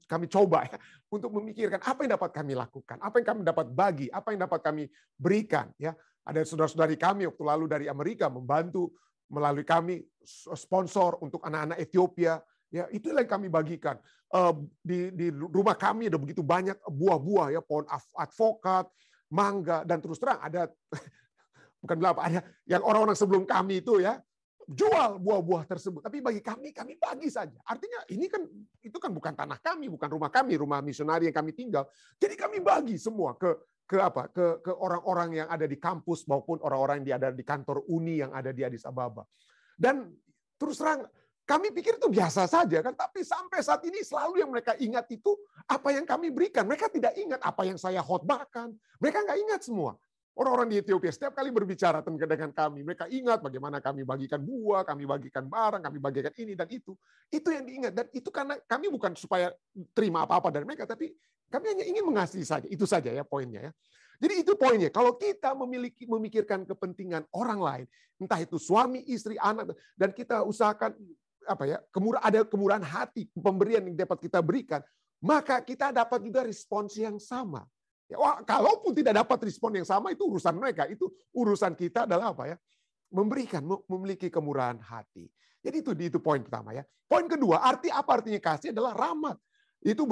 S1: kami coba ya, untuk memikirkan apa yang dapat kami lakukan, apa yang kami dapat bagi, apa yang dapat kami berikan ya. Ada saudara-saudari kami waktu lalu dari Amerika membantu melalui kami sponsor untuk anak-anak Ethiopia. Ya, itu yang kami bagikan. Di rumah kami ada begitu banyak buah-buah ya, pohon advokat, mangga, dan terus terang ada bukan berapa, ada yang orang-orang sebelum kami itu ya jual buah-buah tersebut. Tapi bagi kami bagi saja. Artinya itu kan bukan tanah kami, bukan rumah kami, rumah misionari yang kami tinggal. Jadi kami bagi semua ke orang-orang yang ada di kampus maupun orang-orang yang ada di kantor uni yang ada di Addis Ababa. Dan terus terang kami pikir itu biasa saja kan, tapi sampai saat ini selalu yang mereka ingat itu apa yang kami berikan. Mereka tidak ingat apa yang saya khotbahkan. Mereka nggak ingat semua. Orang-orang di Ethiopia setiap kali berbicara dengan kami, mereka ingat bagaimana kami bagikan buah, kami bagikan barang, kami bagikan ini dan itu. Itu yang diingat. Dan itu karena kami bukan supaya terima apa-apa dari mereka, tapi kami hanya ingin mengasihi saja. Itu saja ya poinnya ya. Jadi itu poinnya. Kalau kita memikirkan kepentingan orang lain, entah itu suami, istri, anak, dan kita usahakan ada kemurahan hati, pemberian yang dapat kita berikan, maka kita dapat juga respons yang sama. Ya, kalaupun tidak dapat respon yang sama, itu urusan mereka. Itu urusan kita adalah apa ya? Memberikan, memiliki kemurahan hati. Jadi itu poin pertama ya. Poin kedua, apa artinya kasih adalah rahmat. Itu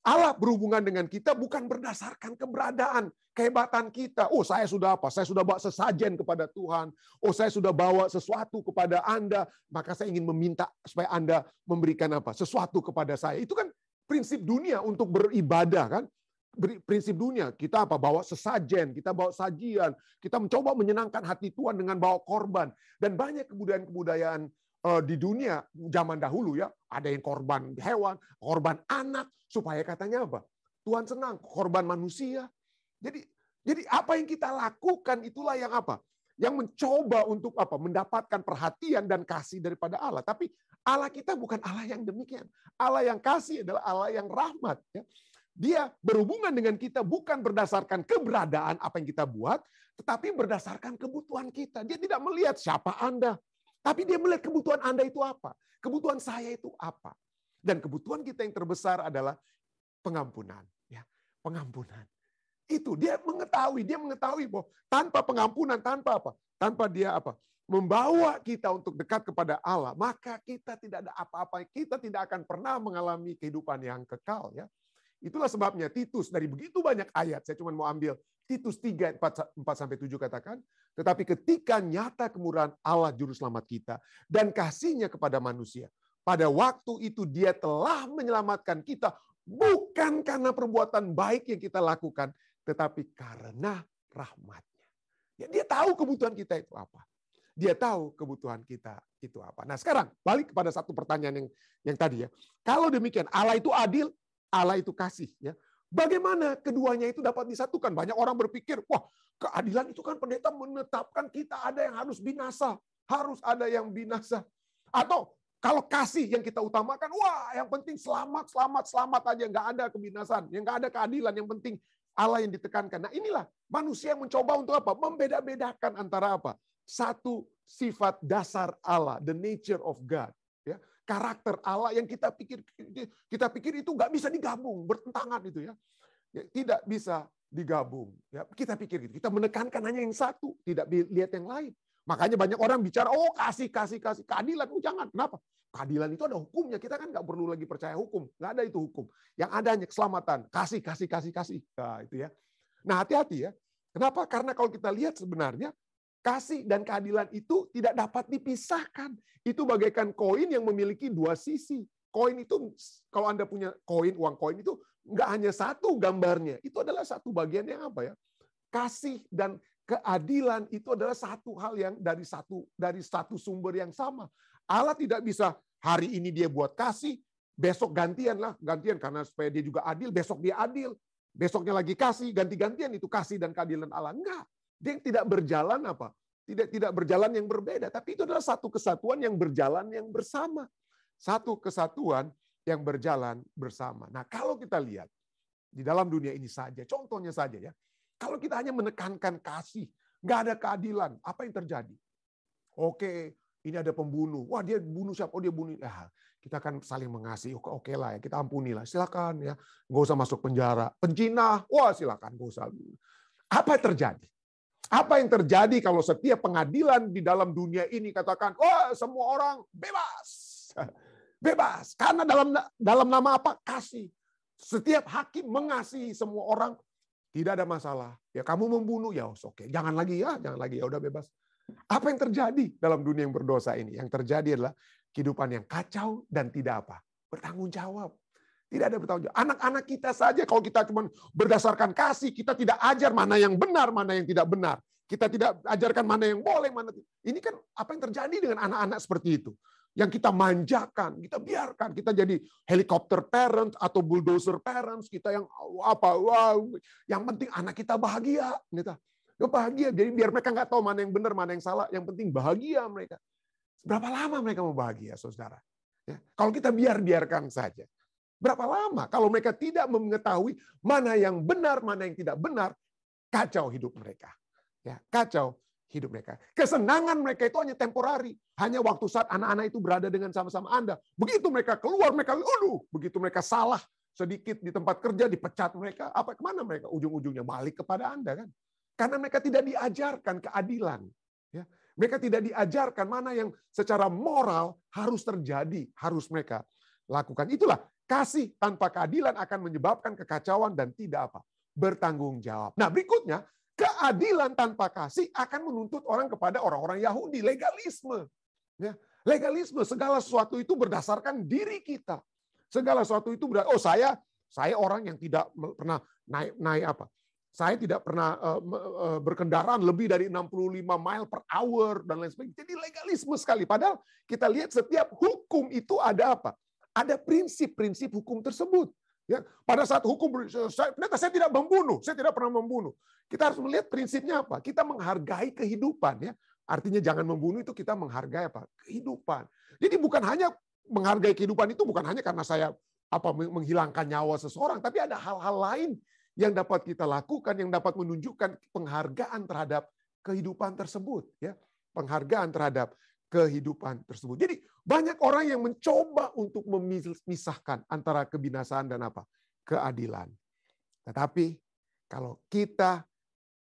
S1: Allah berhubungan dengan kita bukan berdasarkan keberadaan, kehebatan kita. Oh, saya sudah apa? Saya sudah bawa sesajen kepada Tuhan. Oh, saya sudah bawa sesuatu kepada Anda, maka saya ingin meminta supaya Anda memberikan apa? Sesuatu kepada saya. Itu kan prinsip dunia untuk beribadah kan? prinsip dunia. Kita apa? Bawa sesajen, kita bawa sajian, kita mencoba menyenangkan hati Tuhan dengan bawa korban. Dan banyak kebudayaan-kebudayaan di dunia zaman dahulu ya, ada yang korban hewan, korban anak, supaya katanya apa? Tuhan senang, korban manusia. Jadi apa yang kita lakukan itulah yang apa? Yang mencoba untuk apa? Mendapatkan perhatian dan kasih daripada Allah. Tapi Allah kita bukan Allah yang demikian. Allah yang kasih adalah Allah yang rahmat. Ya. Dia berhubungan dengan kita bukan berdasarkan keberadaan apa yang kita buat, tetapi berdasarkan kebutuhan kita. Dia tidak melihat siapa Anda, tapi dia melihat kebutuhan Anda itu apa. Kebutuhan saya itu apa. Dan kebutuhan kita yang terbesar adalah pengampunan. Ya, pengampunan. Itu dia mengetahui bahwa tanpa pengampunan, tanpa apa? Tanpa dia apa? Membawa kita untuk dekat kepada Allah, maka kita tidak ada apa-apa, kita tidak akan pernah mengalami kehidupan yang kekal ya. Itulah sebabnya Titus dari begitu banyak ayat, saya cuma mau ambil Titus 3 4-7 katakan, tetapi ketika nyata kemurahan Allah juru selamat kita dan kasih-Nya kepada manusia, pada waktu itu Dia telah menyelamatkan kita bukan karena perbuatan baik yang kita lakukan, tetapi karena rahmat-Nya. Ya, dia tahu kebutuhan kita itu apa. Dia tahu kebutuhan kita itu apa. Nah sekarang balik kepada satu pertanyaan yang tadi ya. Kalau demikian Allah itu adil, Allah itu kasih. Ya. Bagaimana keduanya itu dapat disatukan? Banyak orang berpikir, wah keadilan itu kan pendeta menetapkan kita ada yang harus binasa. Harus ada yang binasa. Atau kalau kasih yang kita utamakan, wah yang penting selamat aja. Nggak ada kebinasan, yang nggak ada keadilan. Yang penting Allah yang ditekankan. Nah inilah manusia yang mencoba untuk apa? Membeda-bedakan antara apa? Satu sifat dasar Allah, the nature of God. Ya. Karakter Allah yang kita pikir itu nggak bisa digabung, bertentangan itu ya. Tidak bisa digabung. Ya. Kita pikir gitu. Kita menekankan hanya yang satu, tidak lihat yang lain. Makanya banyak orang bicara, oh kasih. Keadilan, oh jangan. Kenapa? Keadilan itu ada hukumnya. Kita kan nggak perlu lagi percaya hukum. Nggak ada itu hukum. Yang ada hanya keselamatan. Kasih. Nah, itu ya. Nah, hati-hati ya. Kenapa? Karena kalau kita lihat sebenarnya, kasih dan keadilan itu tidak dapat dipisahkan. Itu bagaikan koin yang memiliki dua sisi. Koin itu, kalau Anda punya koin, uang koin itu nggak hanya satu gambarnya. Itu adalah satu bagian yang apa ya? Kasih dan keadilan itu adalah satu hal yang dari satu sumber yang sama. Allah tidak bisa hari ini dia buat kasih, besok gantian karena supaya dia juga adil, besok dia adil, besoknya lagi kasih, ganti-gantian itu kasih dan keadilan Allah. Enggak. Dia tidak berjalan apa? Tidak berjalan yang berbeda, tapi itu adalah satu kesatuan yang berjalan yang bersama. Satu kesatuan yang berjalan bersama. Nah, kalau kita lihat di dalam dunia ini saja, contohnya saja ya. Kalau kita hanya menekankan kasih, nggak ada keadilan, apa yang terjadi? Oke, ini ada pembunuh. Wah, dia bunuh siapa? Oh, dia bunuh. Kita akan saling mengasihi. Oke lah ya, kita ampunilah. Silakan ya, nggak usah masuk penjara. Penjina, wah silakan, nggak usah. Apa yang terjadi? Apa yang terjadi kalau setiap pengadilan di dalam dunia ini katakan, wah semua orang bebas, bebas. Karena dalam nama apa? Kasih. Setiap hakim mengasihi semua orang. Tidak ada masalah. Ya kamu membunuh, ya oke. Jangan lagi ya udah bebas. Apa yang terjadi dalam dunia yang berdosa ini? Yang terjadi adalah kehidupan yang kacau dan tidak apa? Bertanggung jawab. Tidak ada bertanggung jawab. Anak-anak kita saja kalau kita cuma berdasarkan kasih, kita tidak ajar mana yang benar, mana yang tidak benar. Kita tidak ajarkan mana yang boleh, mana tidak. Ini kan apa yang terjadi dengan anak-anak seperti itu. Yang kita manjakan, kita biarkan, kita jadi helikopter parents atau bulldozer parents, kita yang apa, wow, yang penting anak kita bahagia, gitu. Bahagia, jadi biar mereka nggak tahu mana yang benar, mana yang salah, yang penting bahagia mereka. Berapa lama mereka mau bahagia, saudara? Ya, kalau kita biarkan saja, berapa lama? Kalau mereka tidak mengetahui mana yang benar, mana yang tidak benar, kacau hidup mereka. Ya, kacau hidup mereka. Kesenangan mereka itu hanya temporari. Hanya waktu saat anak-anak itu berada dengan sama-sama Anda. Begitu mereka keluar, begitu mereka salah sedikit di tempat kerja, dipecat mereka. Apa kemana mereka? Ujung-ujungnya balik kepada Anda kan? Karena mereka tidak diajarkan keadilan. Ya. Mereka tidak diajarkan mana yang secara moral harus terjadi, harus mereka lakukan. Itulah kasih tanpa keadilan akan menyebabkan kekacauan dan tidak apa? Bertanggung jawab. Nah berikutnya, keadilan tanpa kasih akan menuntut orang kepada orang-orang Yahudi. Legalisme. Ya. Legalisme, segala sesuatu itu berdasarkan diri kita. Segala sesuatu itu, saya Saya orang yang tidak pernah naik apa? Saya tidak pernah berkendaraan lebih dari 65 mile per hour dan lain sebagainya. Jadi legalisme sekali. Padahal kita lihat setiap hukum itu ada apa? Ada prinsip-prinsip hukum tersebut. Ya, pada saat hukum, saya tidak membunuh, saya tidak pernah membunuh. Kita harus melihat prinsipnya apa? Kita menghargai kehidupan, ya. Artinya jangan membunuh itu kita menghargai apa? Kehidupan. Jadi bukan hanya menghargai kehidupan itu bukan hanya karena saya menghilangkan nyawa seseorang, tapi ada hal-hal lain yang dapat kita lakukan yang dapat menunjukkan penghargaan terhadap kehidupan tersebut, ya. Penghargaan terhadap kehidupan tersebut. Jadi banyak orang yang mencoba untuk memisahkan antara kebinasaan dan apa? Keadilan. Tetapi kalau kita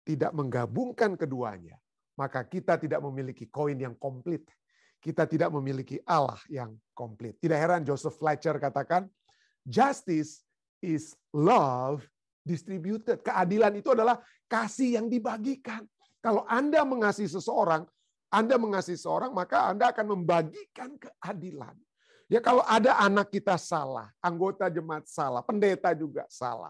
S1: tidak menggabungkan keduanya, maka kita tidak memiliki koin yang komplit. Kita tidak memiliki Allah yang komplit. Tidak heran Joseph Fletcher katakan, justice is love distributed. Keadilan itu adalah kasih yang dibagikan. Kalau Anda mengasihi seseorang, maka Anda akan membagikan keadilan. Ya, kalau ada anak kita salah, anggota jemaat salah, pendeta juga salah,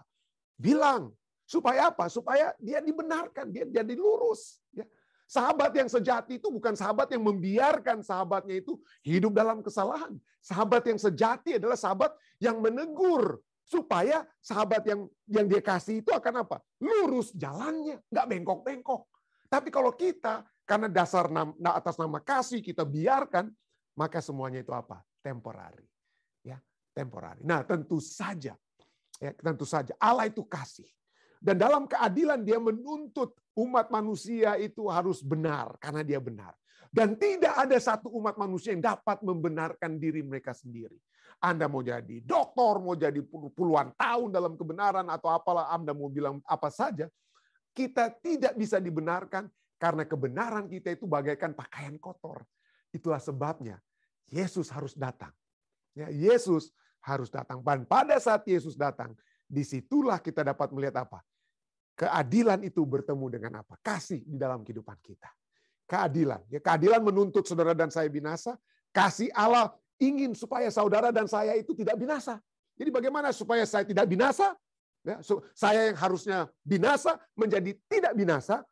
S1: bilang supaya apa? Supaya dia dibenarkan, dia jadi lurus. Ya. Sahabat yang sejati itu bukan sahabat yang membiarkan sahabatnya itu hidup dalam kesalahan. Sahabat yang sejati adalah sahabat yang menegur supaya sahabat yang dia kasih itu akan apa? Lurus jalannya, nggak bengkok-bengkok. Tapi kalau kita karena dasar atas nama kasih kita biarkan, maka semuanya itu apa? Temporary. Ya, temporary. Nah, tentu saja Allah itu kasih. Dan dalam keadilan dia menuntut umat manusia itu harus benar karena dia benar. Dan tidak ada satu umat manusia yang dapat membenarkan diri mereka sendiri. Anda mau jadi doktor, mau jadi puluhan tahun dalam kebenaran atau apalah Anda mau bilang apa saja, kita tidak bisa dibenarkan karena kebenaran kita itu bagaikan pakaian kotor. Itulah sebabnya Yesus harus datang. Ya, Yesus harus datang. Dan pada saat Yesus datang, disitulah kita dapat melihat apa? Keadilan itu bertemu dengan apa? Kasih di dalam kehidupan kita. Keadilan. Ya, keadilan menuntut saudara dan saya binasa. Kasih Allah ingin supaya saudara dan saya itu tidak binasa. Jadi bagaimana supaya saya tidak binasa? Ya, saya yang harusnya binasa menjadi tidak binasa.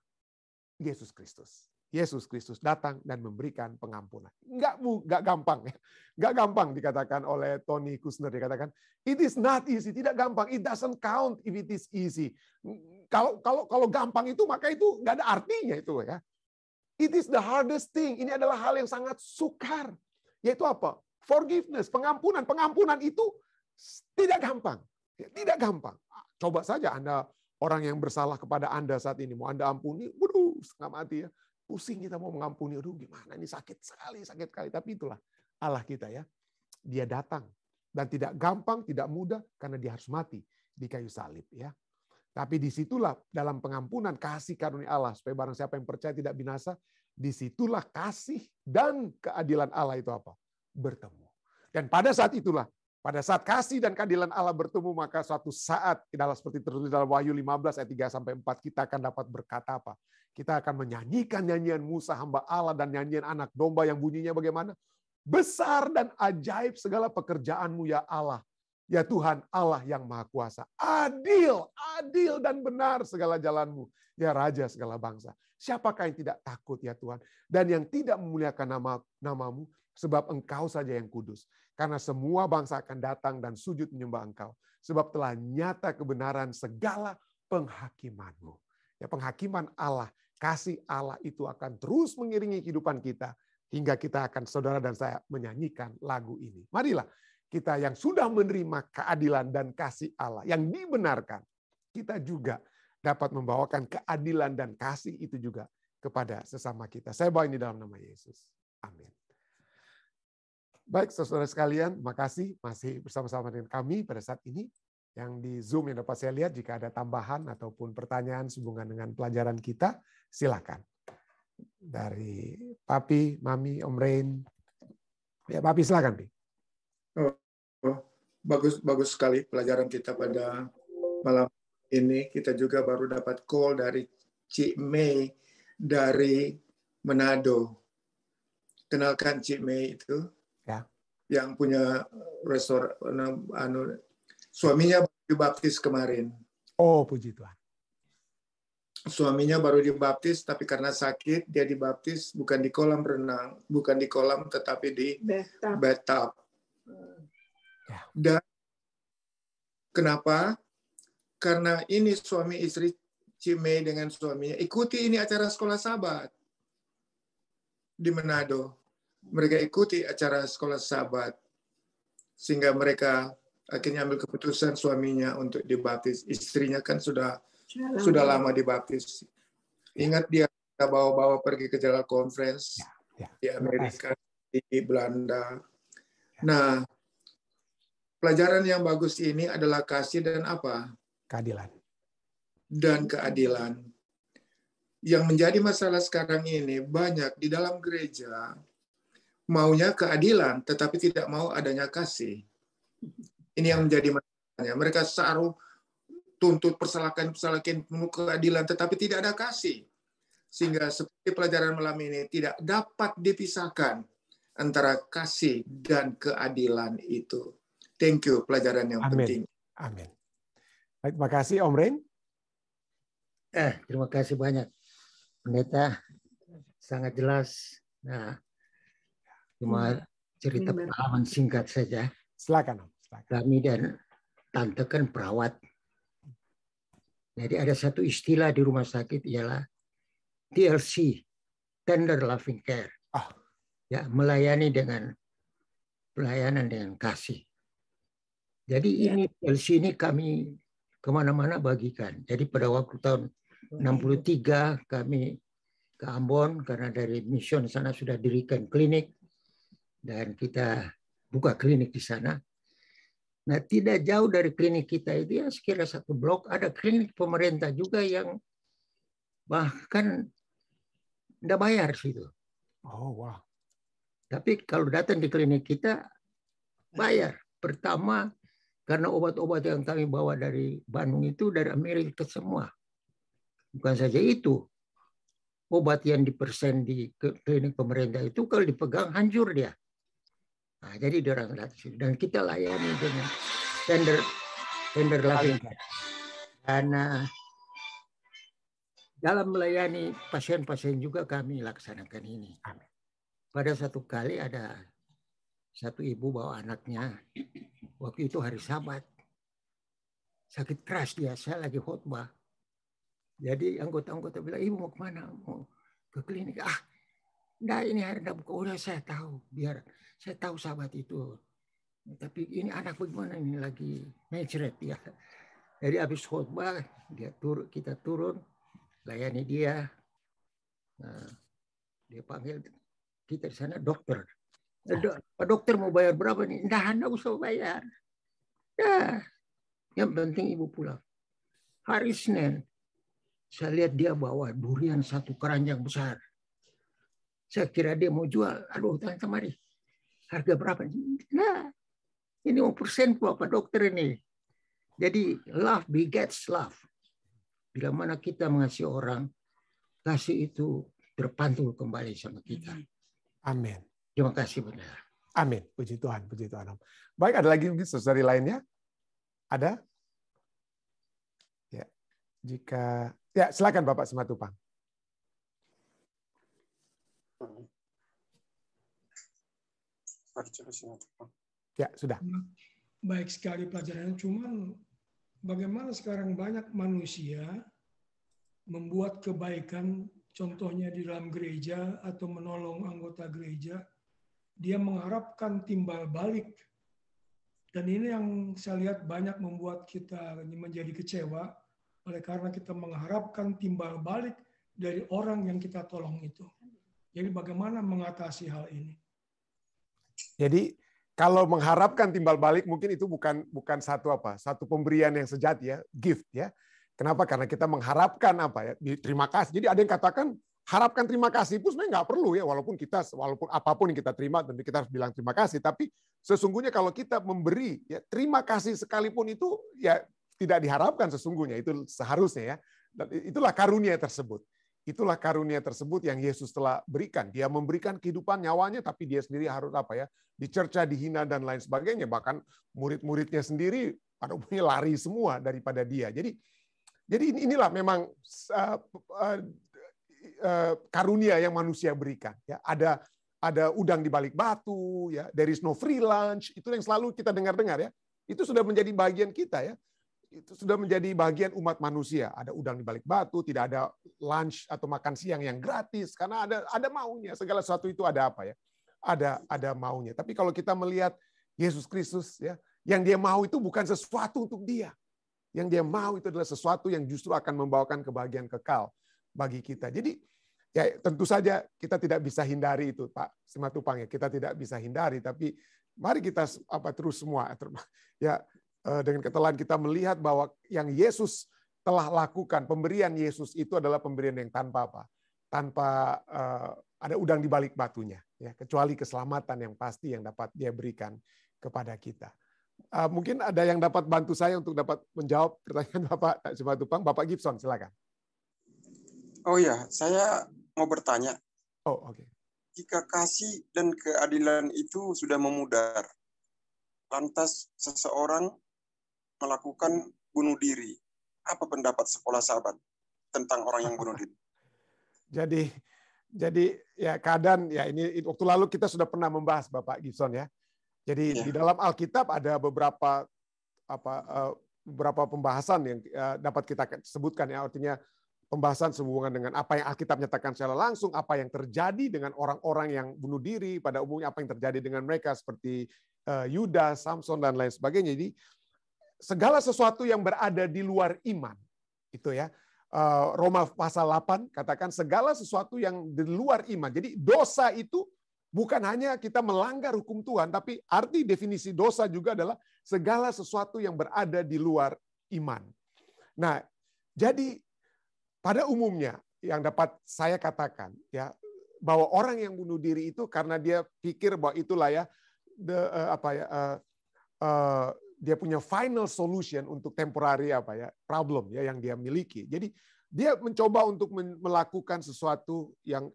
S1: Yesus Kristus. Yesus Kristus datang dan memberikan pengampunan. Enggak gampang. Enggak gampang dikatakan oleh Tony Kushner. Dikatakan, it is not easy. Tidak gampang. It doesn't count if it is easy. Kalau gampang itu, maka itu enggak ada artinya itu, ya. It is the hardest thing. Ini adalah hal yang sangat sukar. Yaitu apa? Forgiveness, pengampunan. Pengampunan itu tidak gampang. Tidak gampang. Coba saja Anda, orang yang bersalah kepada Anda saat ini, mau Anda ampuni, waduh, setengah mati ya. Pusing kita mau mengampuni, aduh gimana ini sakit sekali. Tapi itulah Allah kita, ya. Dia datang. Dan tidak gampang, tidak mudah, karena dia harus mati di kayu salib, ya. Tapi disitulah dalam pengampunan kasih karunia Allah, supaya barang siapa yang percaya tidak binasa, disitulah kasih dan keadilan Allah itu apa? Bertemu. Dan pada saat itulah, pada saat kasih dan keadilan Allah bertemu, maka suatu saat, seperti tertulis dalam Wahyu 15 ayat 3-4, kita akan dapat berkata apa? Kita akan menyanyikan nyanyian Musa hamba Allah dan nyanyian anak domba yang bunyinya bagaimana? Besar dan ajaib segala pekerjaanmu ya Allah. Ya Tuhan Allah yang Maha Kuasa. Adil dan benar segala jalanmu. Ya Raja segala bangsa. Siapakah yang tidak takut ya Tuhan? Dan yang tidak memuliakan namamu, sebab Engkau saja yang kudus. Karena semua bangsa akan datang dan sujud menyembah Engkau. Sebab telah nyata kebenaran segala penghakimanmu. Ya, penghakiman Allah, kasih Allah itu akan terus mengiringi kehidupan kita. Hingga kita akan, saudara dan saya, menyanyikan lagu ini. Marilah kita yang sudah menerima keadilan dan kasih Allah, yang dibenarkan, kita juga dapat membawakan keadilan dan kasih itu juga kepada sesama kita. Saya bawa ini dalam nama Yesus. Amin. Baik, saudara sekalian, makasih masih bersama-sama dengan kami pada saat ini. Yang di Zoom yang dapat saya lihat, jika ada tambahan ataupun pertanyaan sehubungan dengan pelajaran kita, silakan. Dari Papi, Mami, Om Rain. Ya, Papi silakan, Pi.
S5: Bagus sekali pelajaran kita pada malam ini. Kita juga baru dapat call dari Cik Mei dari Manado. Kenalkan Cik Mei itu, ya, yang punya restoran. Suaminya dibaptis kemarin.
S1: Oh, puji Tuhan.
S5: Suaminya baru dibaptis, tapi karena sakit dia dibaptis bukan di kolam renang, bukan di kolam, tetapi di bathtub.
S1: Ya.
S5: Dan kenapa? Karena ini suami istri, Cimei dengan suaminya ikuti ini acara sekolah Sabat di Manado. Mereka ikuti acara sekolah Sabat sehingga mereka akhirnya ambil keputusan suaminya untuk dibaptis. Istrinya kan sudah lama dibaptis. Ingat dia kita bawa-bawa pergi ke General Conference di Amerika, di Belanda. Nah, pelajaran yang bagus ini adalah kasih dan apa?
S1: Keadilan.
S5: Dan keadilan. Yang menjadi masalah sekarang ini banyak di dalam gereja maunya keadilan tetapi tidak mau adanya kasih. Ini yang menjadi masalahnya. Mereka selalu tuntut persalahan penuh keadilan tetapi tidak ada kasih. Sehingga seperti pelajaran malam ini tidak dapat dipisahkan antara kasih dan keadilan itu. Thank you, pelajaran yang penting.
S1: Amin. Baik, terima kasih Om Rain.
S6: Terima kasih banyak, Pendeta. Sangat jelas. Nah, cuma cerita pengalaman singkat saja.
S1: Silakan, Om. Silakan.
S6: Kami dan tante kan perawat. Jadi ada satu istilah di rumah sakit ialah TLC, Tender Loving Care. Ya, melayani dengan pelayanan dengan kasih. Jadi ini TLC ini kami kemana-mana bagikan. Jadi pada waktu tahun 63 kami ke Ambon karena dari mission sana sudah dirikan klinik dan kita buka klinik di sana. Nah, tidak jauh dari klinik kita itu ya sekira satu blok ada klinik pemerintah juga yang bahkan tidak bayar situ.
S1: Oh, wow.
S6: Tapi kalau datang di klinik kita bayar. Pertama karena obat-obat yang kami bawa dari Bandung itu dari Amerika semua. Bukan saja itu, obat yang dipersen di klinik pemerintah itu kalau dipegang hancur dia. Nah, jadi orang gratis dan kita layani dengan tender loving care. Dan dalam melayani pasien-pasien juga kami laksanakan ini. Pada satu kali ada satu ibu bawa anaknya, waktu itu hari Sabat. Sakit keras dia, saya lagi khotbah. Jadi anggota-anggota bilang, ibu mau kemana? Mau ke klinik. Nah ini hari buka. Udah saya tahu, biar saya tahu Sabat itu. Tapi ini anak bagaimana ini lagi mencret ya. Jadi habis khotbah, kita turun, layani dia. Nah, dia panggil kita di sana dokter. Pak dokter mau bayar berapa nih? Nggak usah bayar. Nah, yang penting ibu pulang. Hari Senin, saya lihat dia bawa durian satu keranjang besar. Saya kira dia mau jual. Aduh, tante mari. Harga berapa? Nah, ini 5% Pak dokter ini. Jadi, love begets love. Bila mana kita mengasihi orang, kasih itu terpantul kembali sama kita.
S1: Amin.
S6: Terima kasih benar.
S1: Amin. Puji Tuhan, puji Tuhan. Baik, ada lagi mungkin saudari lainnya? Ada? Ya. Jika silakan Bapak Simatupang. Ya, sudah.
S7: Baik sekali pelajarannya, cuman bagaimana sekarang banyak manusia membuat kebaikan, contohnya di dalam gereja atau menolong anggota gereja, dia mengharapkan timbal balik. Dan ini yang saya lihat banyak membuat kita menjadi kecewa, oleh karena kita mengharapkan timbal balik dari orang yang kita tolong itu. Jadi bagaimana mengatasi hal ini?
S1: Jadi kalau mengharapkan timbal balik mungkin itu bukan satu pemberian yang sejati ya, gift ya. Kenapa? Karena kita mengharapkan apa ya? Terima kasih. Jadi ada yang katakan harapkan terima kasih pun sebenarnya nggak perlu ya, walaupun apapun yang kita terima tentu kita harus bilang terima kasih. Tapi sesungguhnya kalau kita memberi ya terima kasih sekalipun itu ya tidak diharapkan sesungguhnya, itu seharusnya ya. Dan itulah karunia tersebut. Itulah karunia tersebut yang Yesus telah berikan. Dia memberikan kehidupan nyawanya, tapi dia sendiri harus dicerca, dihina dan lain sebagainya. Bahkan murid-muridnya sendiri pada umumnya lari semua daripada dia. Jadi inilah memang karunia yang manusia berikan. Ya, ada udang di balik batu, ya, there is no free lunch, itu yang selalu kita dengar-dengar ya. Itu sudah menjadi bagian kita ya. Itu sudah menjadi bagian umat manusia. Ada udang di balik batu, tidak ada lunch atau makan siang yang gratis karena ada maunya. Segala sesuatu itu ada apa ya? Ada maunya. Tapi kalau kita melihat Yesus Kristus ya, yang dia mau itu bukan sesuatu untuk dia. Yang dia mau itu adalah sesuatu yang justru akan membawakan kebahagiaan kekal bagi kita. Jadi ya tentu saja kita tidak bisa hindari itu, Pak Simatupang ya. Kita tidak bisa hindari, tapi mari kita terus semua ya dengan ketelan kita melihat bahwa yang Yesus telah lakukan, pemberian Yesus itu adalah pemberian yang tanpa ada udang di balik batunya, ya, kecuali keselamatan yang pasti yang dapat dia berikan kepada kita. Mungkin ada yang dapat bantu saya untuk dapat menjawab pertanyaan Bapak Simatupang. Bapak Gibson, silakan.
S8: Oh ya, saya mau bertanya.
S1: Oh, oke.
S8: Jika kasih dan keadilan itu sudah memudar, lantas seseorang melakukan bunuh diri. Apa pendapat sekolah sahabat tentang orang yang bunuh diri?
S1: Jadi ya keadaan ya ini waktu lalu kita sudah pernah membahas Bapak Gibson ya. Jadi di dalam Alkitab ada beberapa pembahasan yang dapat kita sebutkan ya, artinya pembahasan sehubungan dengan apa yang Alkitab nyatakan secara langsung, apa yang terjadi dengan orang-orang yang bunuh diri pada umumnya, apa yang terjadi dengan mereka seperti Yudas, Samson dan lain sebagainya. Jadi segala sesuatu yang berada di luar iman itu ya. Roma pasal 8 katakan segala sesuatu yang di luar iman. Jadi dosa itu bukan hanya kita melanggar hukum Tuhan, tapi arti definisi dosa juga adalah segala sesuatu yang berada di luar iman. Nah, jadi pada umumnya yang dapat saya katakan ya bahwa orang yang bunuh diri itu karena dia pikir bahwa itulah ya dia punya final solution untuk temporary problem ya yang dia miliki. Jadi dia mencoba untuk melakukan sesuatu yang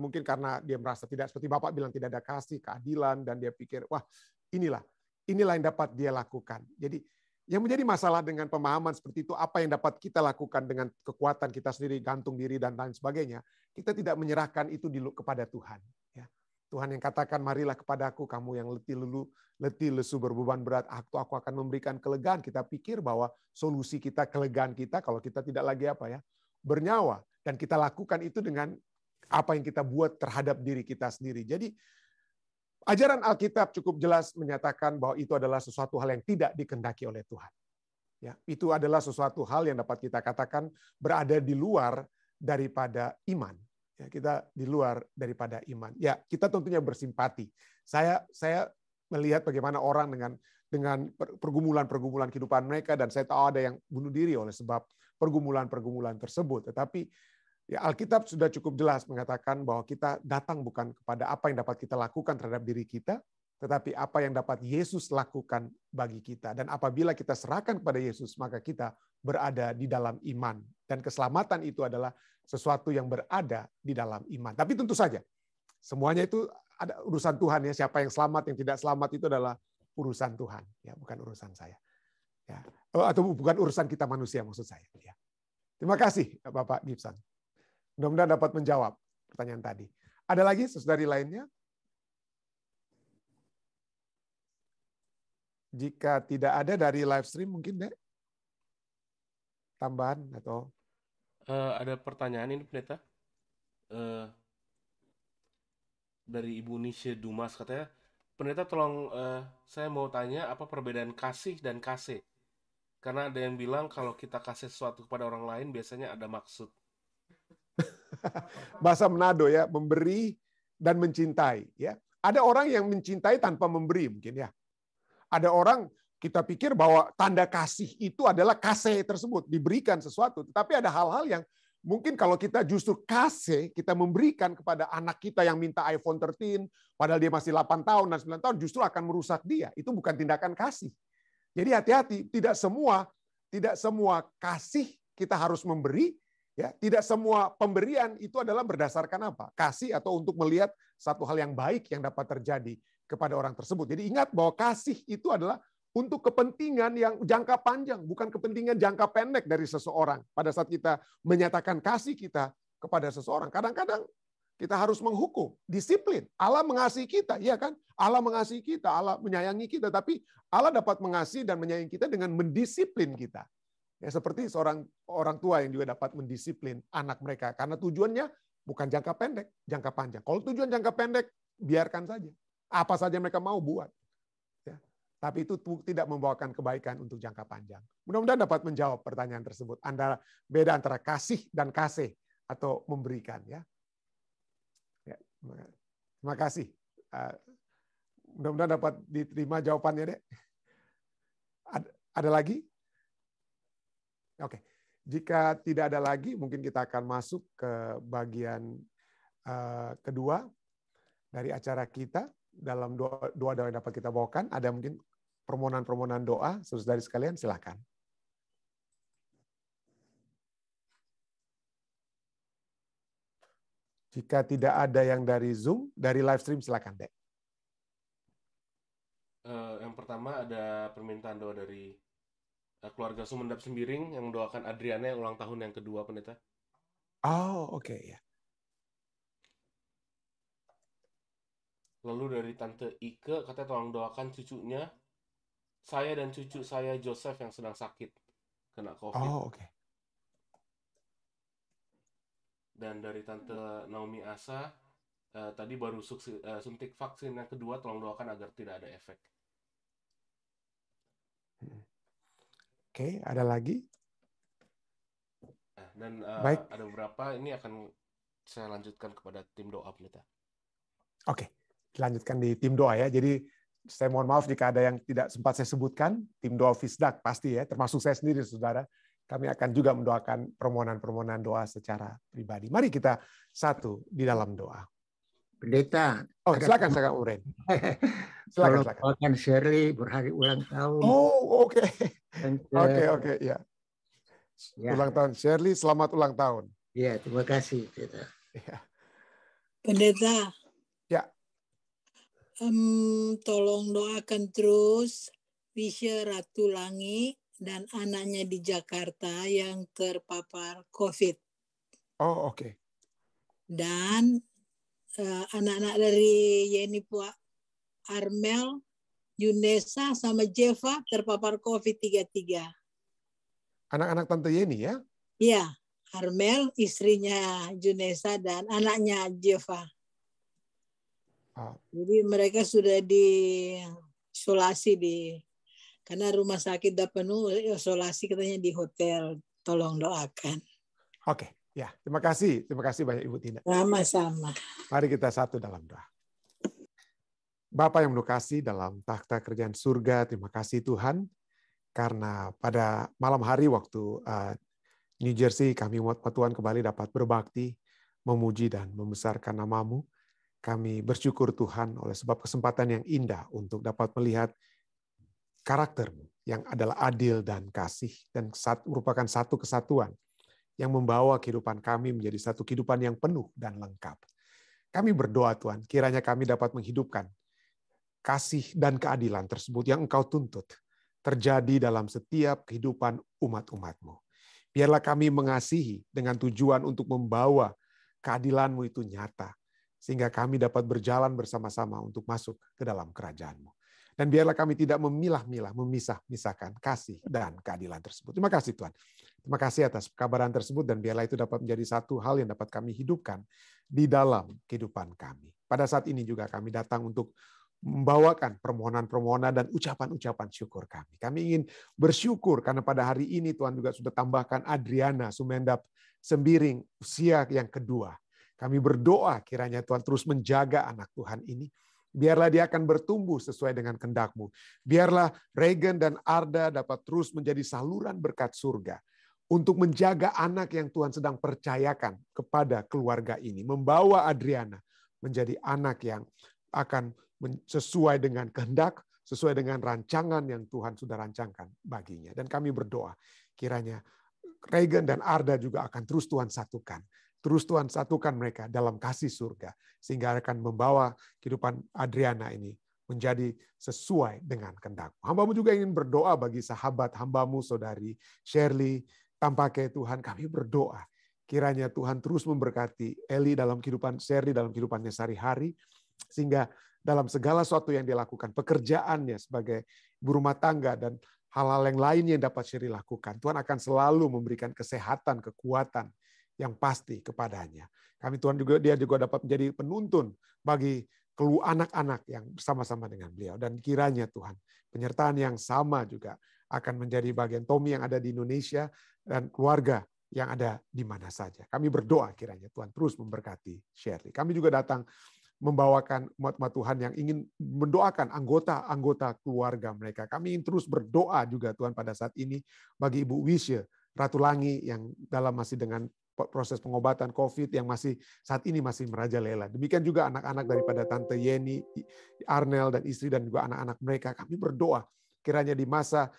S1: mungkin karena dia merasa tidak, seperti Bapak bilang, tidak ada kasih, keadilan, dan dia pikir wah inilah yang dapat dia lakukan. Jadi yang menjadi masalah dengan pemahaman seperti itu, apa yang dapat kita lakukan dengan kekuatan kita sendiri, gantung diri dan lain sebagainya, kita tidak menyerahkan itu kepada Tuhan. Ya. Tuhan yang katakan, marilah kepadaku kamu yang letih lesu berbeban berat, aku akan memberikan kelegaan. Kita pikir bahwa solusi kita, kelegaan kita, kalau kita tidak lagi bernyawa. Dan kita lakukan itu dengan apa yang kita buat terhadap diri kita sendiri. Jadi ajaran Alkitab cukup jelas menyatakan bahwa itu adalah sesuatu hal yang tidak dikehendaki oleh Tuhan. Ya, itu adalah sesuatu hal yang dapat kita katakan berada di luar daripada iman. Ya, kita di luar daripada iman. Ya, kita tentunya bersimpati. Saya melihat bagaimana orang dengan pergumulan kehidupan mereka, dan saya tahu ada yang bunuh diri oleh sebab pergumulan tersebut. Tetapi ya, Alkitab sudah cukup jelas mengatakan bahwa kita datang bukan kepada apa yang dapat kita lakukan terhadap diri kita, tetapi apa yang dapat Yesus lakukan bagi kita. Dan apabila kita serahkan kepada Yesus, maka kita berada di dalam iman. Dan keselamatan itu adalah sesuatu yang berada di dalam iman. Tapi tentu saja, semuanya itu ada urusan Tuhan ya. Siapa yang selamat, yang tidak selamat itu adalah urusan Tuhan, ya, bukan urusan saya. Ya. Atau bukan urusan kita manusia maksud saya. Ya. Terima kasih Bapak Gibson. Mudah-mudahan dapat menjawab pertanyaan tadi. Ada lagi saudari lainnya? Jika tidak ada dari live stream mungkin deh tambahan atau
S9: ada pertanyaan ini pendeta dari Ibu Nisha Dumas, katanya, pendeta tolong saya mau tanya apa perbedaan kasih dan kasih, karena ada yang bilang kalau kita kasih sesuatu kepada orang lain biasanya ada maksud.
S1: Bahasa Manado ya, memberi dan mencintai ya. Ada orang yang mencintai tanpa memberi mungkin ya. Ada orang kita pikir bahwa tanda kasih itu adalah kasih tersebut, diberikan sesuatu. Tetapi ada hal-hal yang mungkin kalau kita justru kasih, kita memberikan kepada anak kita yang minta iPhone 13, padahal dia masih 8 tahun dan 9 tahun, justru akan merusak dia. Itu bukan tindakan kasih. Jadi hati-hati, tidak semua kasih kita harus memberi, ya. Tidak semua pemberian itu adalah berdasarkan apa? Kasih atau untuk melihat satu hal yang baik yang dapat terjadi kepada orang tersebut. Jadi ingat bahwa kasih itu adalah untuk kepentingan yang jangka panjang, bukan kepentingan jangka pendek dari seseorang. Pada saat kita menyatakan kasih kita kepada seseorang, kadang-kadang kita harus menghukum, disiplin. Allah mengasihi kita, ya kan? Allah mengasihi kita, Allah menyayangi kita, tapi Allah dapat mengasihi dan menyayangi kita dengan mendisiplin kita. Ya, seperti seorang orang tua yang juga dapat mendisiplin anak mereka, karena tujuannya bukan jangka pendek, jangka panjang. Kalau tujuan jangka pendek, biarkan saja. Apa saja mereka mau buat. Ya. Tapi itu tidak membawakan kebaikan untuk jangka panjang. Mudah-mudahan dapat menjawab pertanyaan tersebut. Beda antara kasih dan kasih atau memberikan. Ya. Ya, terima kasih. Mudah-mudahan dapat diterima jawabannya, Dek. Ada lagi? Oke. Jika tidak ada lagi, mungkin kita akan masuk ke bagian kedua dari acara kita. Dalam doa yang dapat kita bawakan, ada mungkin permohonan-permohonan doa, saudara sekalian, silakan. Jika tidak ada yang dari Zoom, dari live stream, silakan, Dek.
S9: Yang pertama ada permintaan doa dari keluarga Sumendap Sembiring yang mendoakan Adriana yang ulang tahun yang kedua, Pendeta.
S1: Oh, oke, ya.
S9: Lalu dari Tante Ike, katanya tolong doakan cucunya, saya dan cucu saya Joseph yang sedang sakit, kena COVID.
S1: Oh, oke.
S9: Dan dari Tante Naomi Asa, tadi baru suntik vaksin yang kedua, tolong doakan agar tidak ada efek.
S1: Oke, ada lagi?
S9: Dan
S1: Baik.
S9: ada beberapa, ini akan saya lanjutkan kepada tim doa, Pendeta.
S1: Oke, dilanjutkan di tim doa ya. Jadi saya mohon maaf jika ada yang tidak sempat saya sebutkan, tim doa Fisdak pasti ya, termasuk saya sendiri, saudara. Kami akan juga mendoakan permohonan-permohonan doa secara pribadi. Mari kita satu di dalam doa.
S6: Pendeta.
S1: Oh, silakan Uren. Silakan.
S6: Doakan Shirley berhari ulang tahun.
S1: Oh, oke. Oke, ya. Ulang tahun Shirley, selamat ulang tahun.
S6: Iya, terima kasih, Pendeta.
S1: Ya.
S10: Pendeta.
S1: Ya.
S10: Tolong doakan terus Wisya Ratulangi dan anaknya di Jakarta yang terpapar COVID.
S1: Oh, oke.
S10: Dan anak-anak dari Yeni Pua Armel, Yunesa, sama Jeva terpapar COVID 3-3.
S1: Anak-anak Tante Yeni ya?
S10: Iya, Armel, istrinya Yunesa, dan anaknya Jeva. Jadi mereka sudah diisolasi karena rumah sakit udah penuh, isolasi katanya di hotel. Tolong doakan.
S1: Oke, ya. Terima kasih banyak Ibu Tina.
S10: Sama-sama.
S1: Mari kita satu dalam doa. Bapa yang berkasih dalam takhta kerajaan surga, terima kasih Tuhan, karena pada malam hari waktu New Jersey kami umat Tuhan kembali dapat berbakti, memuji dan membesarkan nama-Mu. Kami bersyukur Tuhan oleh sebab kesempatan yang indah untuk dapat melihat karakter-Mu yang adalah adil dan kasih, dan merupakan satu kesatuan yang membawa kehidupan kami menjadi satu kehidupan yang penuh dan lengkap. Kami berdoa Tuhan, kiranya kami dapat menghidupkan kasih dan keadilan tersebut yang Engkau tuntut terjadi dalam setiap kehidupan umat-umat-Mu. Biarlah kami mengasihi dengan tujuan untuk membawa keadilan-Mu itu nyata, sehingga kami dapat berjalan bersama-sama untuk masuk ke dalam kerajaan-Mu. Dan biarlah kami tidak memilah-milah, memisah-misahkan kasih dan keadilan tersebut. Terima kasih Tuhan. Terima kasih atas kabaran tersebut, dan biarlah itu dapat menjadi satu hal yang dapat kami hidupkan di dalam kehidupan kami. Pada saat ini juga kami datang untuk membawakan permohonan-permohonan dan ucapan-ucapan syukur kami. Kami ingin bersyukur karena pada hari ini Tuhan juga sudah tambahkan Adriana Sumendap Sembiring usia yang kedua. Kami berdoa kiranya Tuhan terus menjaga anak Tuhan ini. Biarlah dia akan bertumbuh sesuai dengan kehendak-Mu. Biarlah Regan dan Arda dapat terus menjadi saluran berkat surga untuk menjaga anak yang Tuhan sedang percayakan kepada keluarga ini. Membawa Adriana menjadi anak yang akan sesuai dengan kehendak, sesuai dengan rancangan yang Tuhan sudah rancangkan baginya. Dan kami berdoa, kiranya Regan dan Arda juga akan terus Tuhan satukan. Terus Tuhan satukan mereka dalam kasih surga. Sehingga akan membawa kehidupan Adriana ini menjadi sesuai dengan kehendak-Mu. Hamba-Mu juga ingin berdoa bagi sahabat hamba-Mu, saudari Shirley. Tampaknya Tuhan, kami berdoa. Kiranya Tuhan terus memberkati Eli dalam kehidupan Shirley, dalam kehidupannya sehari-hari. Sehingga dalam segala sesuatu yang dia lakukan, pekerjaannya sebagai ibu rumah tangga dan hal-hal yang lain yang dapat Shirley lakukan, Tuhan akan selalu memberikan kesehatan, kekuatan yang pasti kepadanya. Kami Tuhan juga, dia juga dapat menjadi penuntun bagi anak-anak yang bersama-sama dengan beliau. Dan kiranya Tuhan, penyertaan yang sama juga akan menjadi bagian Tommy yang ada di Indonesia dan keluarga yang ada di mana saja. Kami berdoa kiranya Tuhan terus memberkati Shirley. Kami juga datang membawakan umat-umat Tuhan yang ingin mendoakan anggota-anggota keluarga mereka. Kami ingin terus berdoa juga Tuhan pada saat ini bagi Ibu Wisya Ratulangi yang masih dengan proses pengobatan COVID yang saat ini masih merajalela. Demikian juga anak-anak daripada Tante Yeni, Arnel dan istri dan juga anak-anak mereka. Kami berdoa kiranya di masa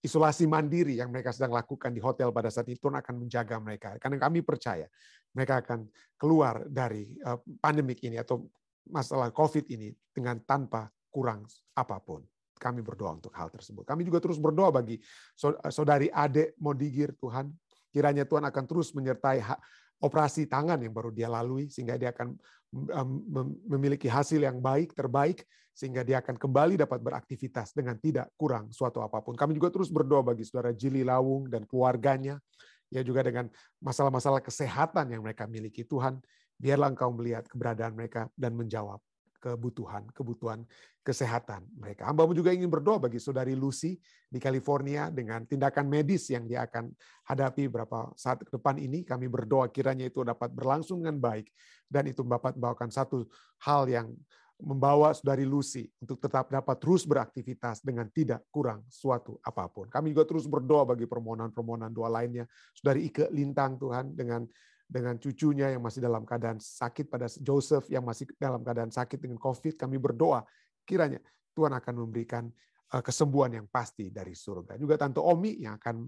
S1: isolasi mandiri yang mereka sedang lakukan di hotel pada saat itu, Tuhan akan menjaga mereka. Karena kami percaya mereka akan keluar dari pandemik ini atau masalah COVID ini dengan tanpa kurang apapun. Kami berdoa untuk hal tersebut. Kami juga terus berdoa bagi saudari Ade Modigir, Tuhan. Kiranya Tuhan akan terus menyertai operasi tangan yang baru dia lalui, sehingga dia akan memiliki hasil yang terbaik, sehingga dia akan kembali dapat beraktivitas dengan tidak kurang suatu apapun. Kami juga terus berdoa bagi saudara Jili Lawung dan keluarganya, ya juga dengan masalah-masalah kesehatan yang mereka miliki. Tuhan, biarlah Engkau melihat keberadaan mereka dan menjawab kebutuhan kesehatan mereka. Hamba-Mu juga ingin berdoa bagi saudari Lucy di California dengan tindakan medis yang dia akan hadapi beberapa saat ke depan ini. Kami berdoa kiranya itu dapat berlangsung dengan baik dan itu dapat membawakan satu hal yang membawa saudari Lucy untuk tetap dapat terus beraktivitas dengan tidak kurang suatu apapun. Kami juga terus berdoa bagi permohonan-permohonan doa lainnya. Saudari Ike Lintang, Tuhan, dengan cucunya yang masih dalam keadaan sakit, pada Joseph yang masih dalam keadaan sakit dengan COVID, kami berdoa kiranya Tuhan akan memberikan kesembuhan yang pasti dari surga. Juga Tante Omi yang akan